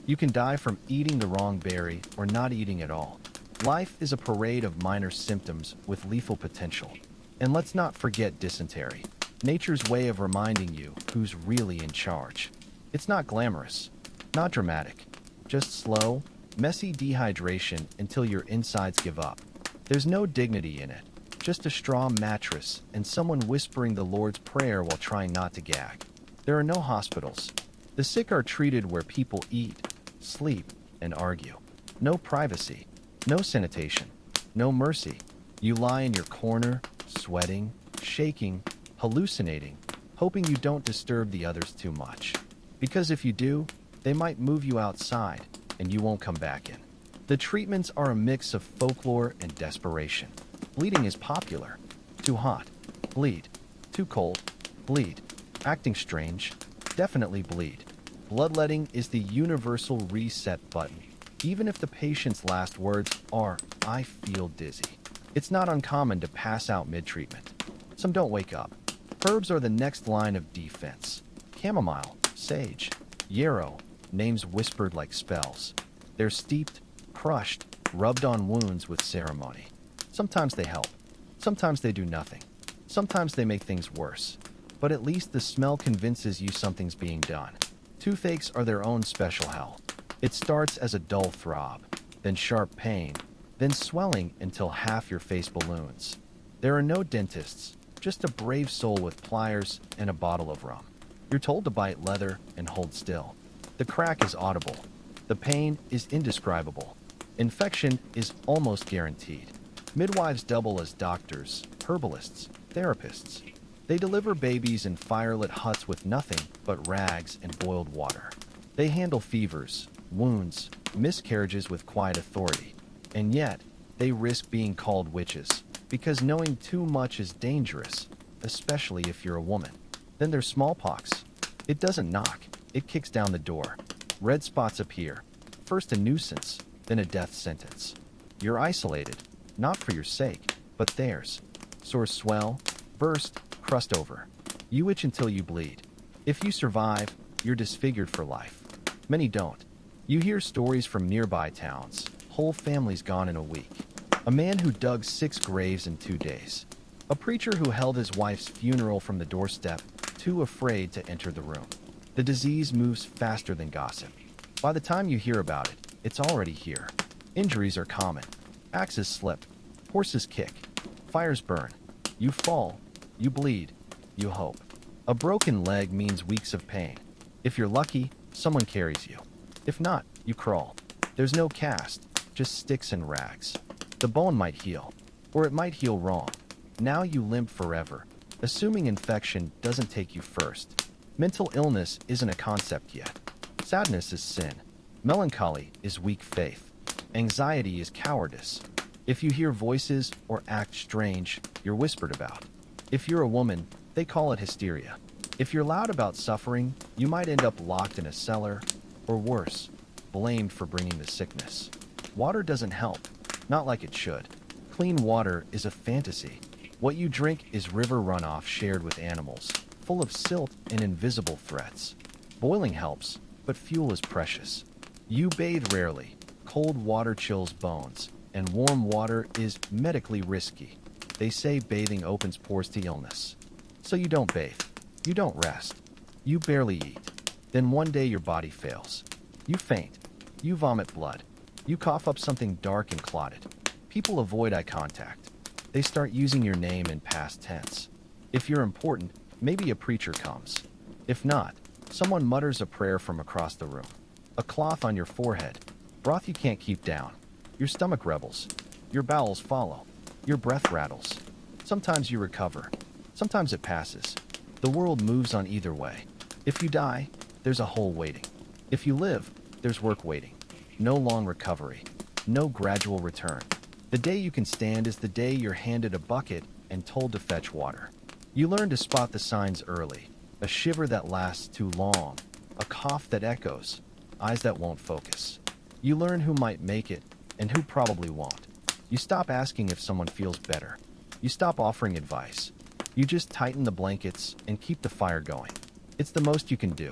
You can die from eating the wrong berry or not eating at all. Life is a parade of minor symptoms with lethal potential. And let's not forget dysentery, nature's way of reminding you who's really in charge. It's not glamorous, not dramatic, just slow, messy dehydration until your insides give up. There's no dignity in it, just a straw mattress and someone whispering the Lord's Prayer while trying not to gag. There are no hospitals. The sick are treated where people eat, sleep, and argue. No privacy, no sanitation, no mercy. You lie in your corner, sweating, shaking, hallucinating, hoping you don't disturb the others too much. Because if you do, they might move you outside and you won't come back in. The treatments are a mix of folklore and desperation. Bleeding is popular. Too hot, bleed. Too cold, bleed. Acting strange, definitely bleed. Bloodletting is the universal reset button, even if the patient's last words are, "I feel dizzy." It's not uncommon to pass out mid-treatment. Some don't wake up. Herbs are the next line of defense. Chamomile, sage, yarrow, names whispered like spells. They're steeped, crushed, rubbed on wounds with ceremony. Sometimes they help. Sometimes they do nothing. Sometimes they make things worse. But at least the smell convinces you something's being done. Toothaches are their own special hell. It starts as a dull throb, then sharp pain, then swelling until half your face balloons. There are no dentists, just a brave soul with pliers and a bottle of rum. You're told to bite leather and hold still. The crack is audible. The pain is indescribable. Infection is almost guaranteed. Midwives double as doctors, herbalists, therapists. They deliver babies in firelit huts with nothing but rags and boiled water. They handle fevers, wounds, miscarriages with quiet authority. And yet, they risk being called witches, because knowing too much is dangerous, especially if you're a woman. Then there's smallpox. It doesn't knock, it kicks down the door. Red spots appear, first a nuisance, then a death sentence. You're isolated, not for your sake, but theirs. Sores swell, burst, crust over. You itch until you bleed. If you survive, you're disfigured for life. Many don't. You hear stories from nearby towns, whole families gone in a week. A man who dug 6 graves in 2 days. A preacher who held his wife's funeral from the doorstep, too afraid to enter the room. The disease moves faster than gossip. By the time you hear about it, it's already here. Injuries are common. Axes slip. Horses kick. Fires burn. You fall. You bleed. You hope. A broken leg means weeks of pain. If you're lucky, someone carries you. If not, you crawl. There's no cast, just sticks and rags. The bone might heal, or it might heal wrong. Now you limp forever, assuming infection doesn't take you first. Mental illness isn't a concept yet. Sadness is sin. Melancholy is weak faith. Anxiety is cowardice. If you hear voices or act strange, you're whispered about. If you're a woman, they call it hysteria. If you're loud about suffering, you might end up locked in a cellar, or worse, blamed for bringing the sickness. Water doesn't help, not like it should. Clean water is a fantasy. What you drink is river runoff shared with animals, full of silt and invisible threats. Boiling helps, but fuel is precious. You bathe rarely. Cold water chills bones, and warm water is medically risky. They say bathing opens pores to illness. So you don't bathe. You don't rest. You barely eat. Then one day your body fails. You faint. You vomit blood. You cough up something dark and clotted. People avoid eye contact. They start using your name in past tense. If you're important, maybe a preacher comes. If not, someone mutters a prayer from across the room. A cloth on your forehead. Broth you can't keep down. Your stomach rebels. Your bowels follow. Your breath rattles. Sometimes you recover. Sometimes it passes. The world moves on either way. If you die, there's a hole waiting. If you live, there's work waiting. No long recovery. No gradual return. The day you can stand is the day you're handed a bucket and told to fetch water. You learn to spot the signs early. A shiver that lasts too long. A cough that echoes. Eyes that won't focus. You learn who might make it and who probably won't. You stop asking if someone feels better. You stop offering advice. You just tighten the blankets and keep the fire going. It's the most you can do.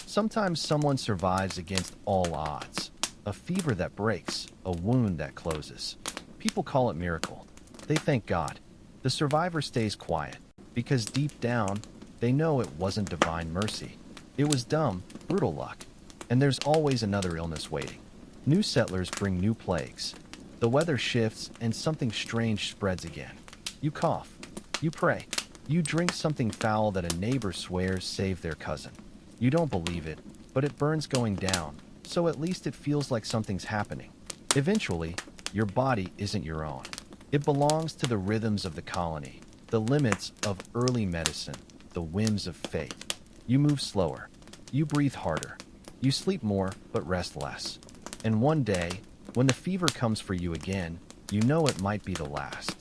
Sometimes someone survives against all odds. A fever that breaks, a wound that closes. People call it miracle. They thank God. The survivor stays quiet because deep down, they know it wasn't divine mercy. It was dumb, brutal luck. And there's always another illness waiting. New settlers bring new plagues. The weather shifts and something strange spreads again. You cough. You pray. You drink something foul that a neighbor swears saved their cousin. You don't believe it, but it burns going down, so at least it feels like something's happening. Eventually, your body isn't your own. It belongs to the rhythms of the colony, the limits of early medicine, the whims of fate. You move slower. You breathe harder. You sleep more, but rest less. And one day, when the fever comes for you again, you know it might be the last.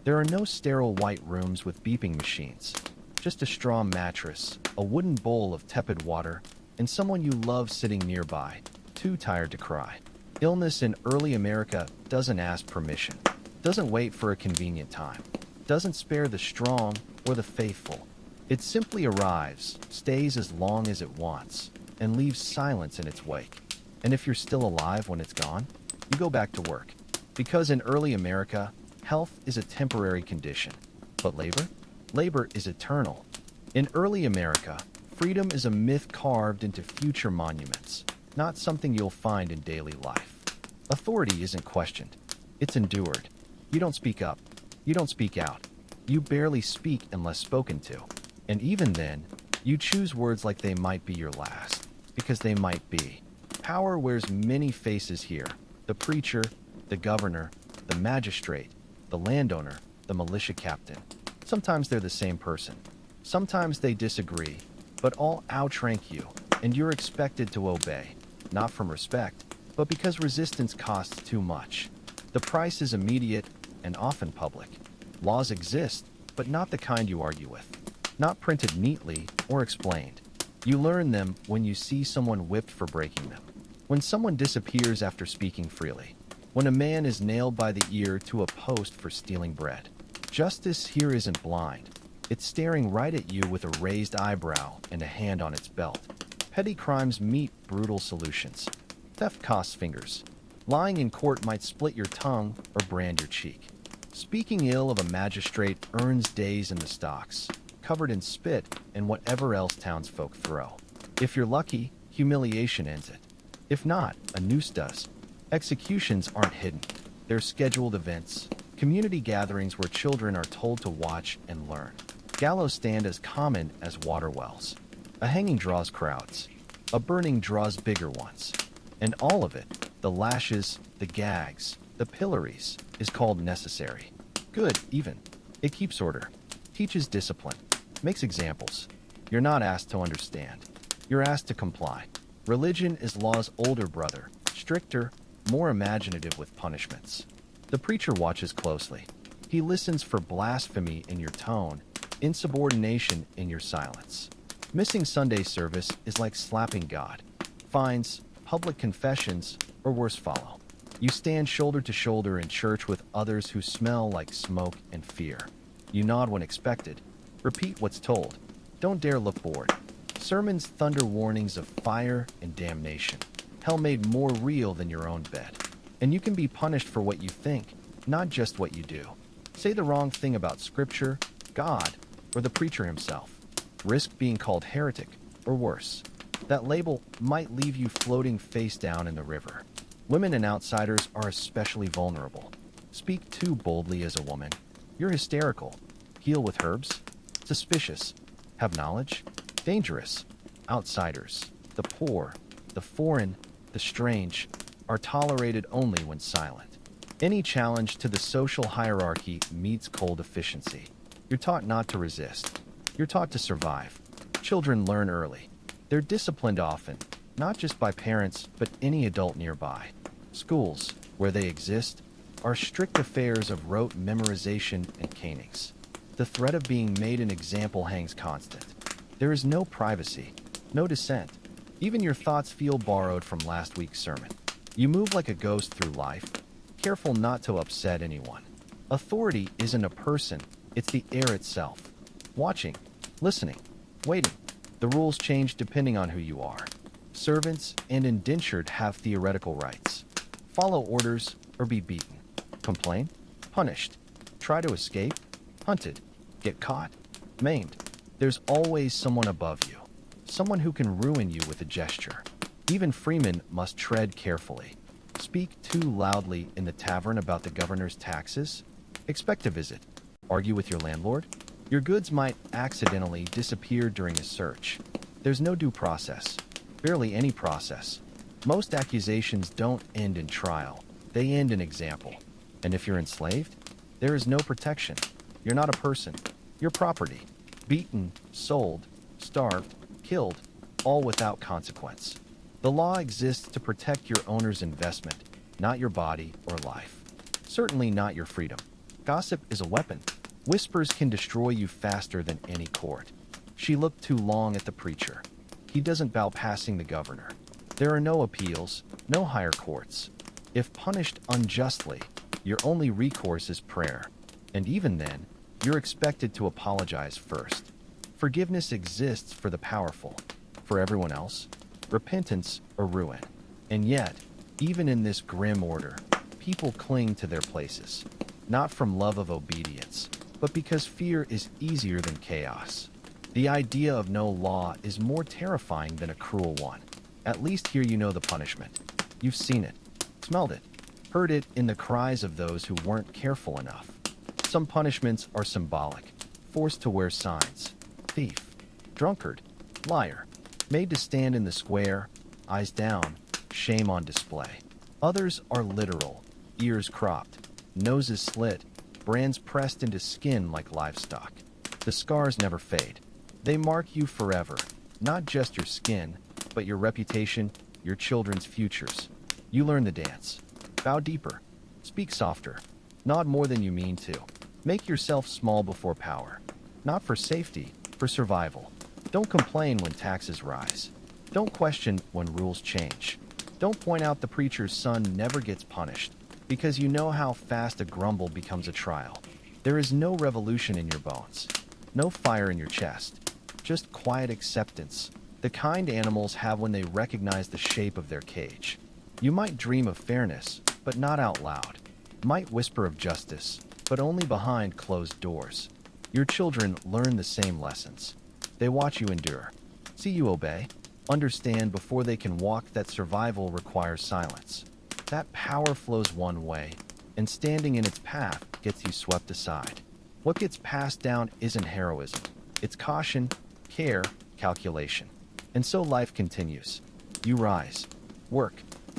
There are no sterile white rooms with beeping machines. Just a straw mattress, a wooden bowl of tepid water, and someone you love sitting nearby, too tired to cry. Illness in early America doesn't ask permission, doesn't wait for a convenient time, doesn't spare the strong or the faithful. It simply arrives, stays as long as it wants, and leaves silence in its wake. And if you're still alive when it's gone, you go back to work. Because in early America, health is a temporary condition. But labor? Labor is eternal. In early America, freedom is a myth carved into future monuments, not something you'll find in daily life. Authority isn't questioned. It's endured. You don't speak up. You don't speak out. You barely speak unless spoken to. And even then, you choose words like they might be your last, because they might be. Power wears many faces here. The preacher, the governor, the magistrate, the landowner, the militia captain. Sometimes they're the same person. Sometimes they disagree, but all outrank you, and you're expected to obey, not from respect, but because resistance costs too much. The price is immediate and often public. Laws exist, but not the kind you argue with. Not printed neatly or explained. You learn them when you see someone whipped for breaking them. When someone disappears after speaking freely. When a man is nailed by the ear to a post for stealing bread. Justice here isn't blind. It's staring right at you with a raised eyebrow and a hand on its belt. Petty crimes meet brutal solutions. Theft costs fingers. Lying in court might split your tongue or brand your cheek. Speaking ill of a magistrate earns days in the stocks, covered in spit and whatever else townsfolk throw. If you're lucky, humiliation ends it. If not, a noose does. Executions aren't hidden. They're scheduled events, community gatherings where children are told to watch and learn. Gallows stand as common as water wells. A hanging draws crowds. A burning draws bigger ones. And all of it, the lashes, the gags, the pillories, is called necessary. Good, even. It keeps order, teaches discipline, makes examples. You're not asked to understand. You're asked to comply. Religion is law's older brother, stricter, more imaginative with punishments. The preacher watches closely. He listens for blasphemy in your tone, insubordination in your silence. Missing Sunday service is like slapping God. Fines, public confessions, or worse follow. You stand shoulder to shoulder in church with others who smell like smoke and fear. You nod when expected. Repeat what's told. Don't dare look bored. Sermons thunder warnings of fire and damnation. Hell made more real than your own bed. And you can be punished for what you think, not just what you do. Say the wrong thing about Scripture, God, or the preacher himself. Risk being called heretic, or worse. That label might leave you floating face down in the river. Women and outsiders are especially vulnerable. Speak too boldly as a woman. You're hysterical. Heal with herbs. Suspicious. Have knowledge. Dangerous. Outsiders, the poor, the foreign, the strange, are tolerated only when silent. Any challenge to the social hierarchy meets cold efficiency. You're taught not to resist. You're taught to survive. Children learn early. They're disciplined often, not just by parents, but any adult nearby. Schools, where they exist, are strict affairs of rote memorization and canings. The threat of being made an example hangs constant. There is no privacy, no dissent. Even your thoughts feel borrowed from last week's sermon. You move like a ghost through life, careful not to upset anyone. Authority isn't a person, it's the air itself. Watching, listening, waiting. The rules change depending on who you are. Servants and indentured have theoretical rights. Follow orders or be beaten. Complain? Punished. Try to escape? Hunted. Get caught? Maimed. There's always someone above you. Someone who can ruin you with a gesture. Even freemen must tread carefully. Speak too loudly in the tavern about the governor's taxes? Expect a visit. Argue with your landlord? Your goods might accidentally disappear during a search. There's no due process. Barely any process. Most accusations don't end in trial. They end in example. And if you're enslaved, there is no protection. You're not a person. You're property. Beaten, sold, starved, killed, all without consequence. The law exists to protect your owner's investment, not your body or life. Certainly not your freedom. Gossip is a weapon. Whispers can destroy you faster than any court. She looked too long at the preacher. He doesn't bow passing the governor. There are no appeals, no higher courts. If punished unjustly, your only recourse is prayer. And even then, you're expected to apologize first. Forgiveness exists for the powerful. For everyone else, repentance or ruin. And yet, even in this grim order, people cling to their places. Not from love of obedience, but because fear is easier than chaos. The idea of no law is more terrifying than a cruel one. At least here you know the punishment. You've seen it, smelled it, heard it in the cries of those who weren't careful enough. Some punishments are symbolic, forced to wear signs. Thief, drunkard, liar, made to stand in the square, eyes down, shame on display. Others are literal, ears cropped, noses slit, brands pressed into skin like livestock. The scars never fade. They mark you forever, not just your skin, but your reputation, your children's futures. You learn the dance. Bow deeper. Speak softer. Nod more than you mean to. Make yourself small before power. Not for safety, for survival. Don't complain when taxes rise. Don't question when rules change. Don't point out the preacher's son never gets punished, because you know how fast a grumble becomes a trial. There is no revolution in your bones. No fire in your chest. Just quiet acceptance. The kind animals have when they recognize the shape of their cage. You might dream of fairness, but not out loud. Might whisper of justice, but only behind closed doors. Your children learn the same lessons. They watch you endure, see you obey, understand before they can walk that survival requires silence. That power flows one way, and standing in its path gets you swept aside. What gets passed down isn't heroism. It's caution, care, calculation. And so life continues. You rise, work,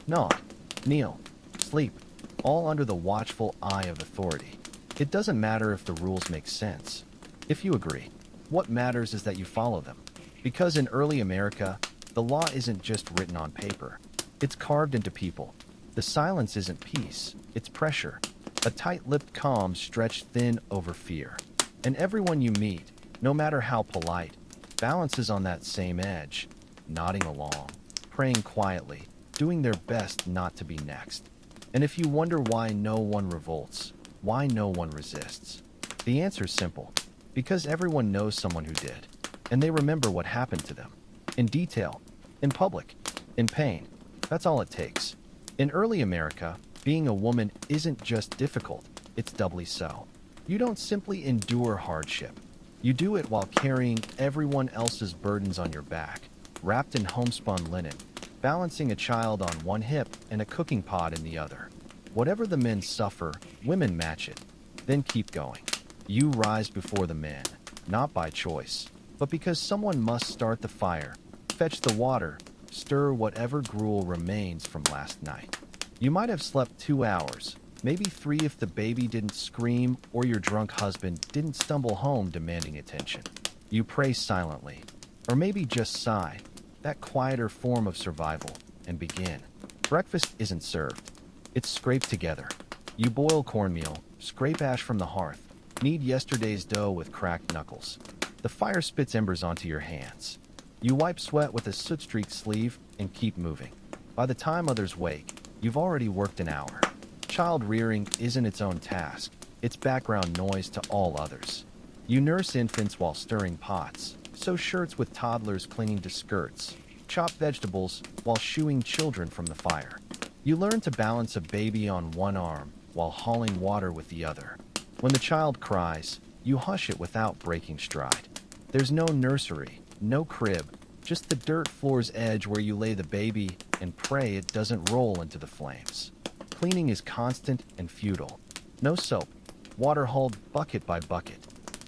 nod, kneel, sleep, all under the watchful eye of authority. It doesn't matter if the rules make sense. If you agree, what matters is that you follow them. Because in early America, the law isn't just written on paper. It's carved into people. The silence isn't peace, it's pressure. A tight-lipped calm stretched thin over fear. And everyone you meet, no matter how polite, balances on that same edge, nodding along, praying quietly, doing their best not to be next. And if you wonder why no one revolts, why no one resists, the answer's simple. Because everyone knows someone who did, and they remember what happened to them. In detail, in public, in pain. That's all it takes. In early America, being a woman isn't just difficult, it's doubly so. You don't simply endure hardship. You do it while carrying everyone else's burdens on your back, wrapped in homespun linen, balancing a child on one hip and a cooking pot in the other. Whatever the men suffer, women match it. Then keep going. You rise before the men, not by choice, but because someone must start the fire, fetch the water, stir whatever gruel remains from last night. You might have slept 2 hours, maybe 3 if the baby didn't scream or your drunk husband didn't stumble home demanding attention. You pray silently, or maybe just sigh, that quieter form of survival, and begin. Breakfast isn't served. It's scraped together. You boil cornmeal, scrape ash from the hearth, knead yesterday's dough with cracked knuckles. The fire spits embers onto your hands. You wipe sweat with a soot-streaked sleeve and keep moving. By the time others wake, you've already worked an hour. Child rearing isn't its own task. It's background noise to all others. You nurse infants while stirring pots, sew shirts with toddlers clinging to skirts, chop vegetables while shooing children from the fire. You learn to balance a baby on one arm while hauling water with the other. When the child cries, you hush it without breaking stride. There's no nursery, no crib, just the dirt floor's edge where you lay the baby and pray it doesn't roll into the flames. Cleaning is constant and futile. No soap, water hauled bucket by bucket.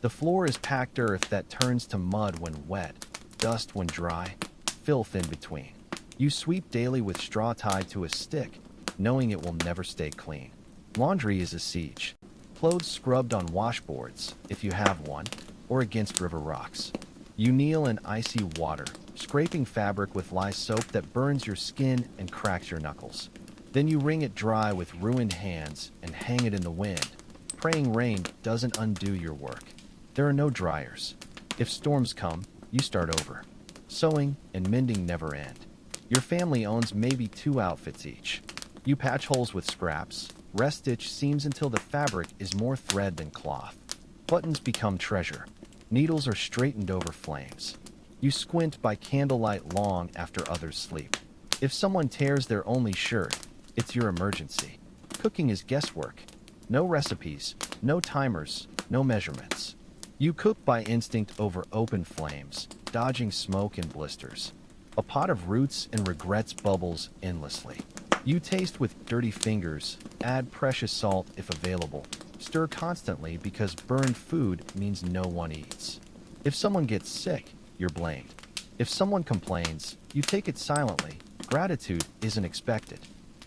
The floor is packed earth that turns to mud when wet, dust when dry, filth in between. You sweep daily with straw tied to a stick, knowing it will never stay clean. Laundry is a siege. Clothes scrubbed on washboards, if you have one, or against river rocks. You kneel in icy water, scraping fabric with lye soap that burns your skin and cracks your knuckles. Then you wring it dry with ruined hands and hang it in the wind. Praying rain doesn't undo your work. There are no dryers. If storms come, you start over. Sewing and mending never end. Your family owns maybe 2 outfits each. You patch holes with scraps, rest-stitch seams until the fabric is more thread than cloth. Buttons become treasure. Needles are straightened over flames. You squint by candlelight long after others sleep. If someone tears their only shirt, it's your emergency. Cooking is guesswork. No recipes, no timers, no measurements. You cook by instinct over open flames, dodging smoke and blisters. A pot of roots and regrets bubbles endlessly. You taste with dirty fingers, add precious salt if available, stir constantly because burned food means no one eats. If someone gets sick, you're blamed. If someone complains, you take it silently. Gratitude isn't expected.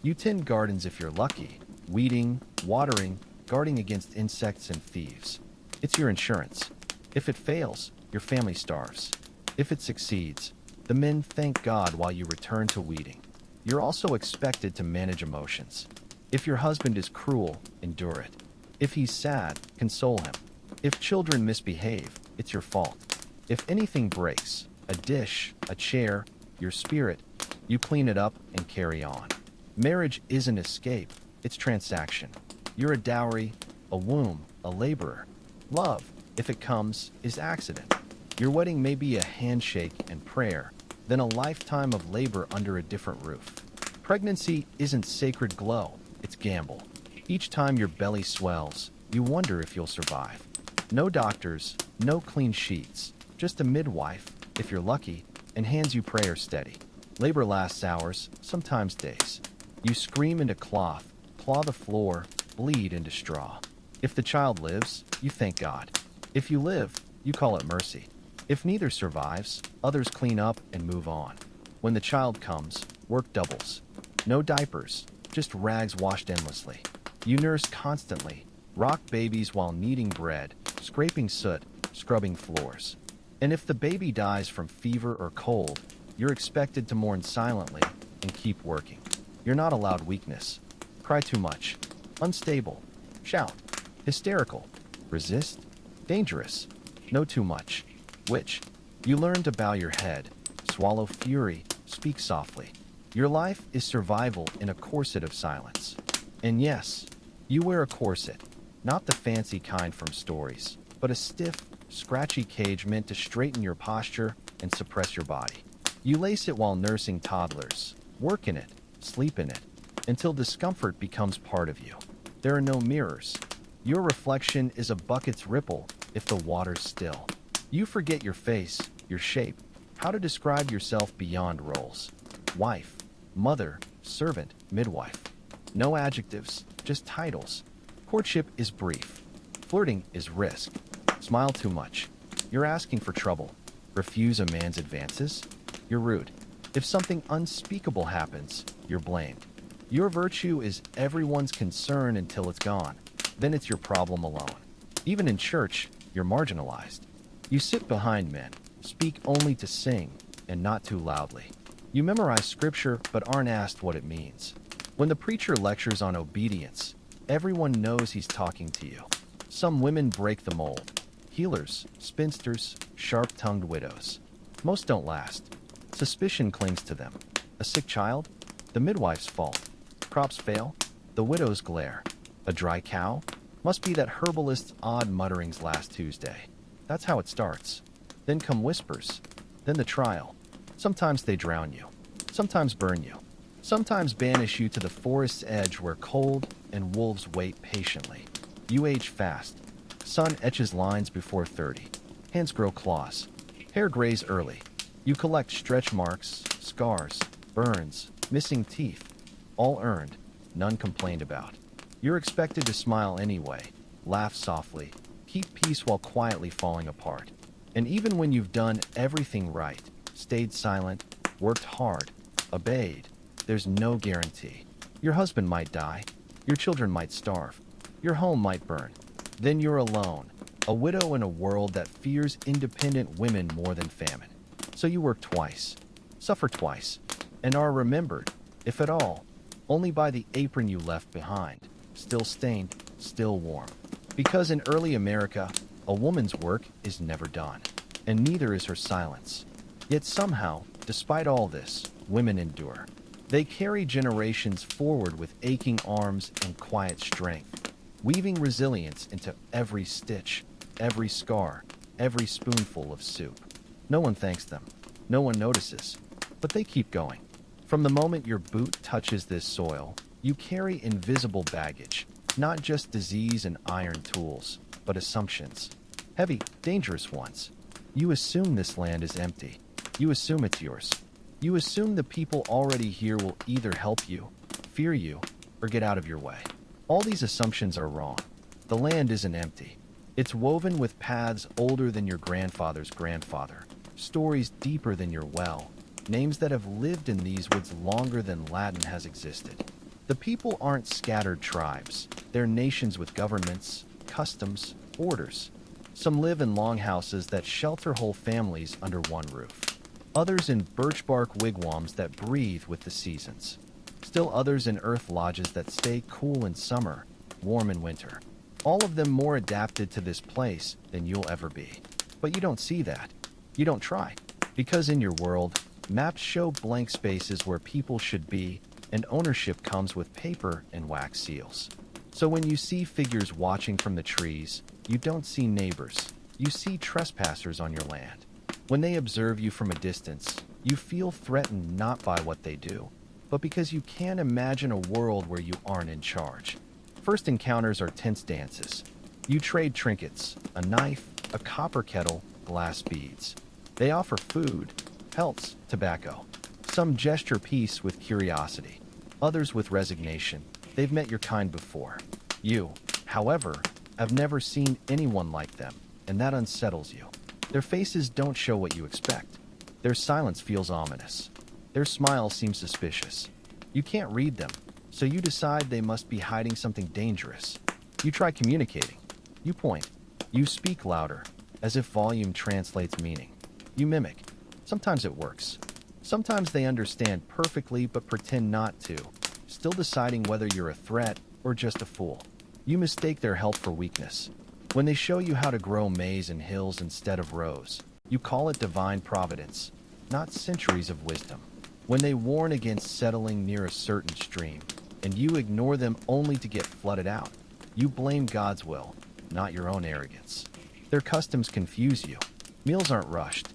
You tend gardens if you're lucky, weeding, watering, guarding against insects and thieves. It's your insurance. If it fails, your family starves. If it succeeds, the men thank God while you return to weeding. You're also expected to manage emotions. If your husband is cruel, endure it. If he's sad, console him. If children misbehave, it's your fault. If anything breaks, a dish, a chair, your spirit, you clean it up and carry on. Marriage isn't escape, it's transaction. You're a dowry, a womb, a laborer. Love, if it comes, is accident. Your wedding may be a handshake and prayer, then a lifetime of labor under a different roof. Pregnancy isn't sacred glow, it's gamble. Each time your belly swells, you wonder if you'll survive. No doctors, no clean sheets, just a midwife, if you're lucky, and hands you prayer steady. Labor lasts hours, sometimes days. You scream into cloth, claw the floor, bleed into straw. If the child lives, you thank God. If you live, you call it mercy. If neither survives, others clean up and move on. When the child comes, work doubles. No diapers, just rags washed endlessly. You nurse constantly, rock babies while kneading bread, scraping soot, scrubbing floors. And if the baby dies from fever or cold, you're expected to mourn silently and keep working. You're not allowed weakness. Cry too much. Unstable. Shout. Hysterical. Resist. Dangerous. Know too much. Which? You learn to bow your head, swallow fury, speak softly. Your life is survival in a corset of silence. And yes, you wear a corset, not the fancy kind from stories, but a stiff, scratchy cage meant to straighten your posture and suppress your body. You lace it while nursing toddlers, work in it, sleep in it, until discomfort becomes part of you. There are no mirrors. Your reflection is a bucket's ripple if the water's still. You forget your face, your shape, how to describe yourself beyond roles. Wife, mother, servant, midwife. No adjectives, just titles. Courtship is brief. Flirting is risk. Smile too much. You're asking for trouble. Refuse a man's advances. You're rude. If something unspeakable happens, you're blamed. Your virtue is everyone's concern until it's gone. Then it's your problem alone. Even in church, you're marginalized. You sit behind men, speak only to sing, and not too loudly. You memorize scripture but aren't asked what it means. When the preacher lectures on obedience, everyone knows he's talking to you. Some women break the mold. Healers, spinsters, sharp-tongued widows. Most don't last. Suspicion clings to them. A sick child? The midwife's fault. Crops fail? The widow's glare. A dry cow? Must be that herbalist's odd mutterings last Tuesday. That's how it starts. Then come whispers. Then the trial. Sometimes they drown you. Sometimes burn you. Sometimes banish you to the forest's edge where cold and wolves wait patiently. You age fast. Sun etches lines before 30. Hands grow claws. Hair grays early. You collect stretch marks, scars, burns, missing teeth. All earned, none complained about. You're expected to smile anyway, laugh softly, keep peace while quietly falling apart. And even when you've done everything right, stayed silent, worked hard, obeyed, there's no guarantee. Your husband might die. Your children might starve. Your home might burn. Then you're alone, a widow in a world that fears independent women more than famine. So you work twice, suffer twice, and are remembered, if at all, only by the apron you left behind, still stained, still warm. Because in early America, a woman's work is never done, and neither is her silence. Yet somehow, despite all this, women endure. They carry generations forward with aching arms and quiet strength, weaving resilience into every stitch, every scar, every spoonful of soup. No one thanks them. No one notices. But they keep going. From the moment your boot touches this soil, you carry invisible baggage, not just disease and iron tools, but assumptions. Heavy, dangerous ones. You assume this land is empty. You assume it's yours. You assume the people already here will either help you, fear you, or get out of your way. All these assumptions are wrong. The land isn't empty. It's woven with paths older than your grandfather's grandfather, stories deeper than your well, names that have lived in these woods longer than Latin has existed. The people aren't scattered tribes. They're nations with governments, customs, orders. Some live in longhouses that shelter whole families under one roof. Others in birch bark wigwams that breathe with the seasons. Still others in earth lodges that stay cool in summer, warm in winter. All of them more adapted to this place than you'll ever be. But you don't see that. You don't try. Because in your world, maps show blank spaces where people should be, and ownership comes with paper and wax seals. So when you see figures watching from the trees, you don't see neighbors. You see trespassers on your land. When they observe you from a distance, you feel threatened not by what they do, but because you can't imagine a world where you aren't in charge. First encounters are tense dances. You trade trinkets, a knife, a copper kettle, glass beads. They offer food, pelts, tobacco. Some gesture peace with curiosity, others with resignation. They've met your kind before. You, however, have never seen anyone like them, and that unsettles you. Their faces don't show what you expect. Their silence feels ominous. Their smile seems suspicious. You can't read them, so you decide they must be hiding something dangerous. You try communicating. You point. You speak louder, as if volume translates meaning. You mimic. Sometimes it works. Sometimes they understand perfectly but pretend not to, still deciding whether you're a threat or just a fool. You mistake their help for weakness. When they show you how to grow maize in hills instead of rows, you call it divine providence, not centuries of wisdom. When they warn against settling near a certain stream, and you ignore them only to get flooded out, you blame God's will, not your own arrogance. Their customs confuse you. Meals aren't rushed.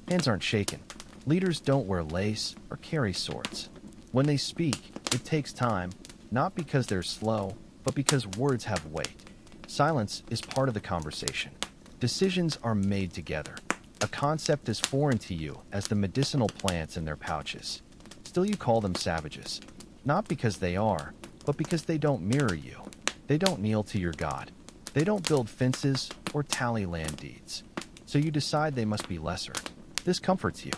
Hands aren't shaken. Leaders don't wear lace or carry swords. When they speak, it takes time, not because they're slow, but because words have weight. Silence is part of the conversation. Decisions are made together. A concept as foreign to you as the medicinal plants in their pouches. Still Still you call them savages. Not because they are, but because they don't mirror you. They don't kneel to your god. They don't build fences or tally land deeds. So you decide they must be lesser. This comforts you.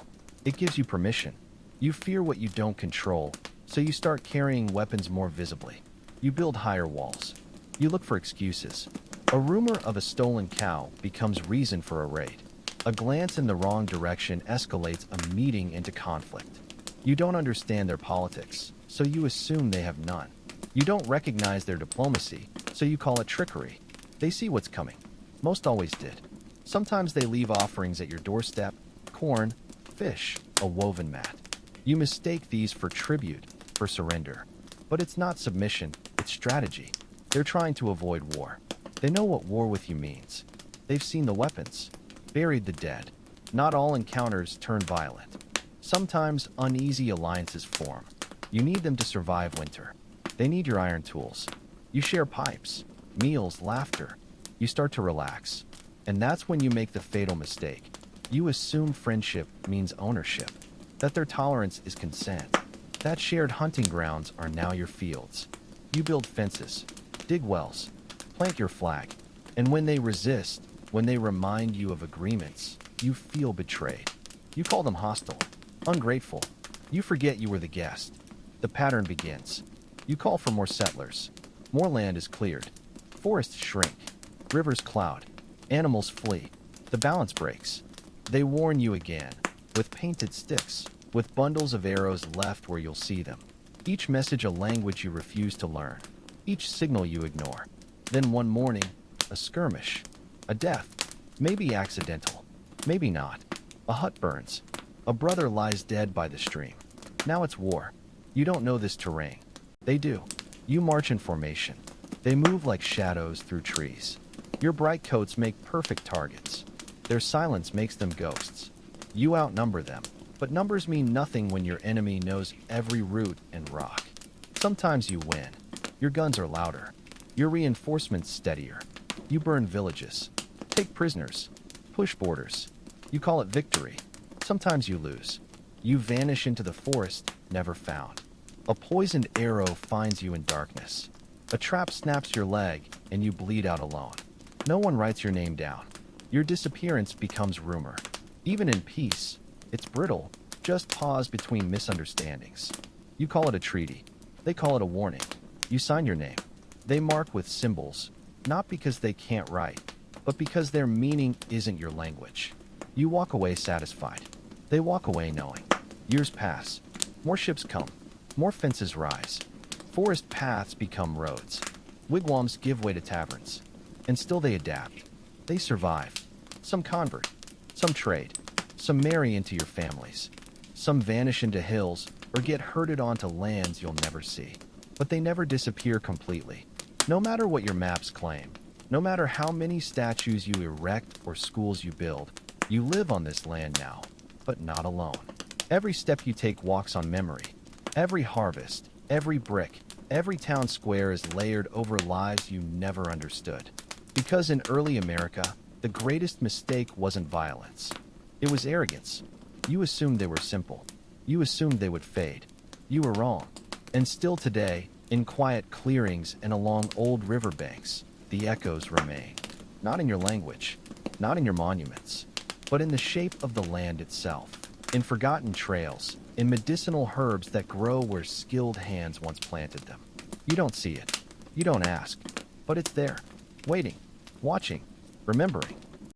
It gives you permission. You fear what you don't control, so you start carrying weapons more visibly. You build higher walls. You look for excuses. A rumor of a stolen cow becomes reason for a raid. A glance in the wrong direction escalates a meeting into conflict. You don't understand their politics, so you assume they have none. You don't recognize their diplomacy, so you call it trickery. They see what's coming. Most always did. Sometimes they leave offerings at your doorstep: corn, fish, a woven mat. You mistake these for tribute, for surrender. But it's not submission, it's strategy. They're trying to avoid war. They know what war with you means. They've seen the weapons, buried the dead. Not all encounters turn violent. Sometimes uneasy alliances form. You need them to survive winter. They need your iron tools. You share pipes, meals, laughter. You start to relax. And that's when you make the fatal mistake. You assume friendship means ownership, that their tolerance is consent, that shared hunting grounds are now your fields. You build fences, dig wells, plant your flag. And when they resist, when they remind you of agreements, you feel betrayed. You call them hostile, ungrateful. You forget you were the guest. The pattern begins. You call for more settlers. More land is cleared. Forests shrink. Rivers cloud. Animals flee. The balance breaks. They warn you again, with painted sticks, with bundles of arrows left where you'll see them. Each message a language you refuse to learn. Each signal you ignore. Then one morning, a skirmish. A death. Maybe accidental. Maybe not. A hut burns. A brother lies dead by the stream. Now it's war. You don't know this terrain. They do. You march in formation. They move like shadows through trees. Your bright coats make perfect targets. Their silence makes them ghosts. You outnumber them, but numbers mean nothing when your enemy knows every root and rock. Sometimes you win. Your guns are louder. Your reinforcements steadier. You burn villages. Take prisoners. Push borders. You call it victory. Sometimes you lose. You vanish into the forest, never found. A poisoned arrow finds you in darkness. A trap snaps your leg, and you bleed out alone. No one writes your name down. Your disappearance becomes rumor. Even in peace, it's brittle, just pause between misunderstandings. You call it a treaty. They call it a warning. You sign your name. They mark with symbols, not because they can't write, but because their meaning isn't your language. You walk away satisfied. They walk away knowing. Years pass. More ships come. More fences rise. Forest paths become roads. Wigwams give way to taverns. And still they adapt. They survive. Some convert. Some trade. Some marry into your families. Some vanish into hills or get herded onto lands you'll never see. But they never disappear completely. No matter what your maps claim, no matter how many statues you erect or schools you build, you live on this land now, but not alone. Every step you take walks on memory. Every harvest, every brick, every town square is layered over lives you never understood. Because in early America, the greatest mistake wasn't violence. It was arrogance. You assumed they were simple. You assumed they would fade. You were wrong. And still today, in quiet clearings and along old riverbanks, the echoes remain. Not in your language, not in your monuments, but in the shape of the land itself, in forgotten trails, in medicinal herbs that grow where skilled hands once planted them. You don't see it. You don't ask. But it's there, waiting, watching, remembering.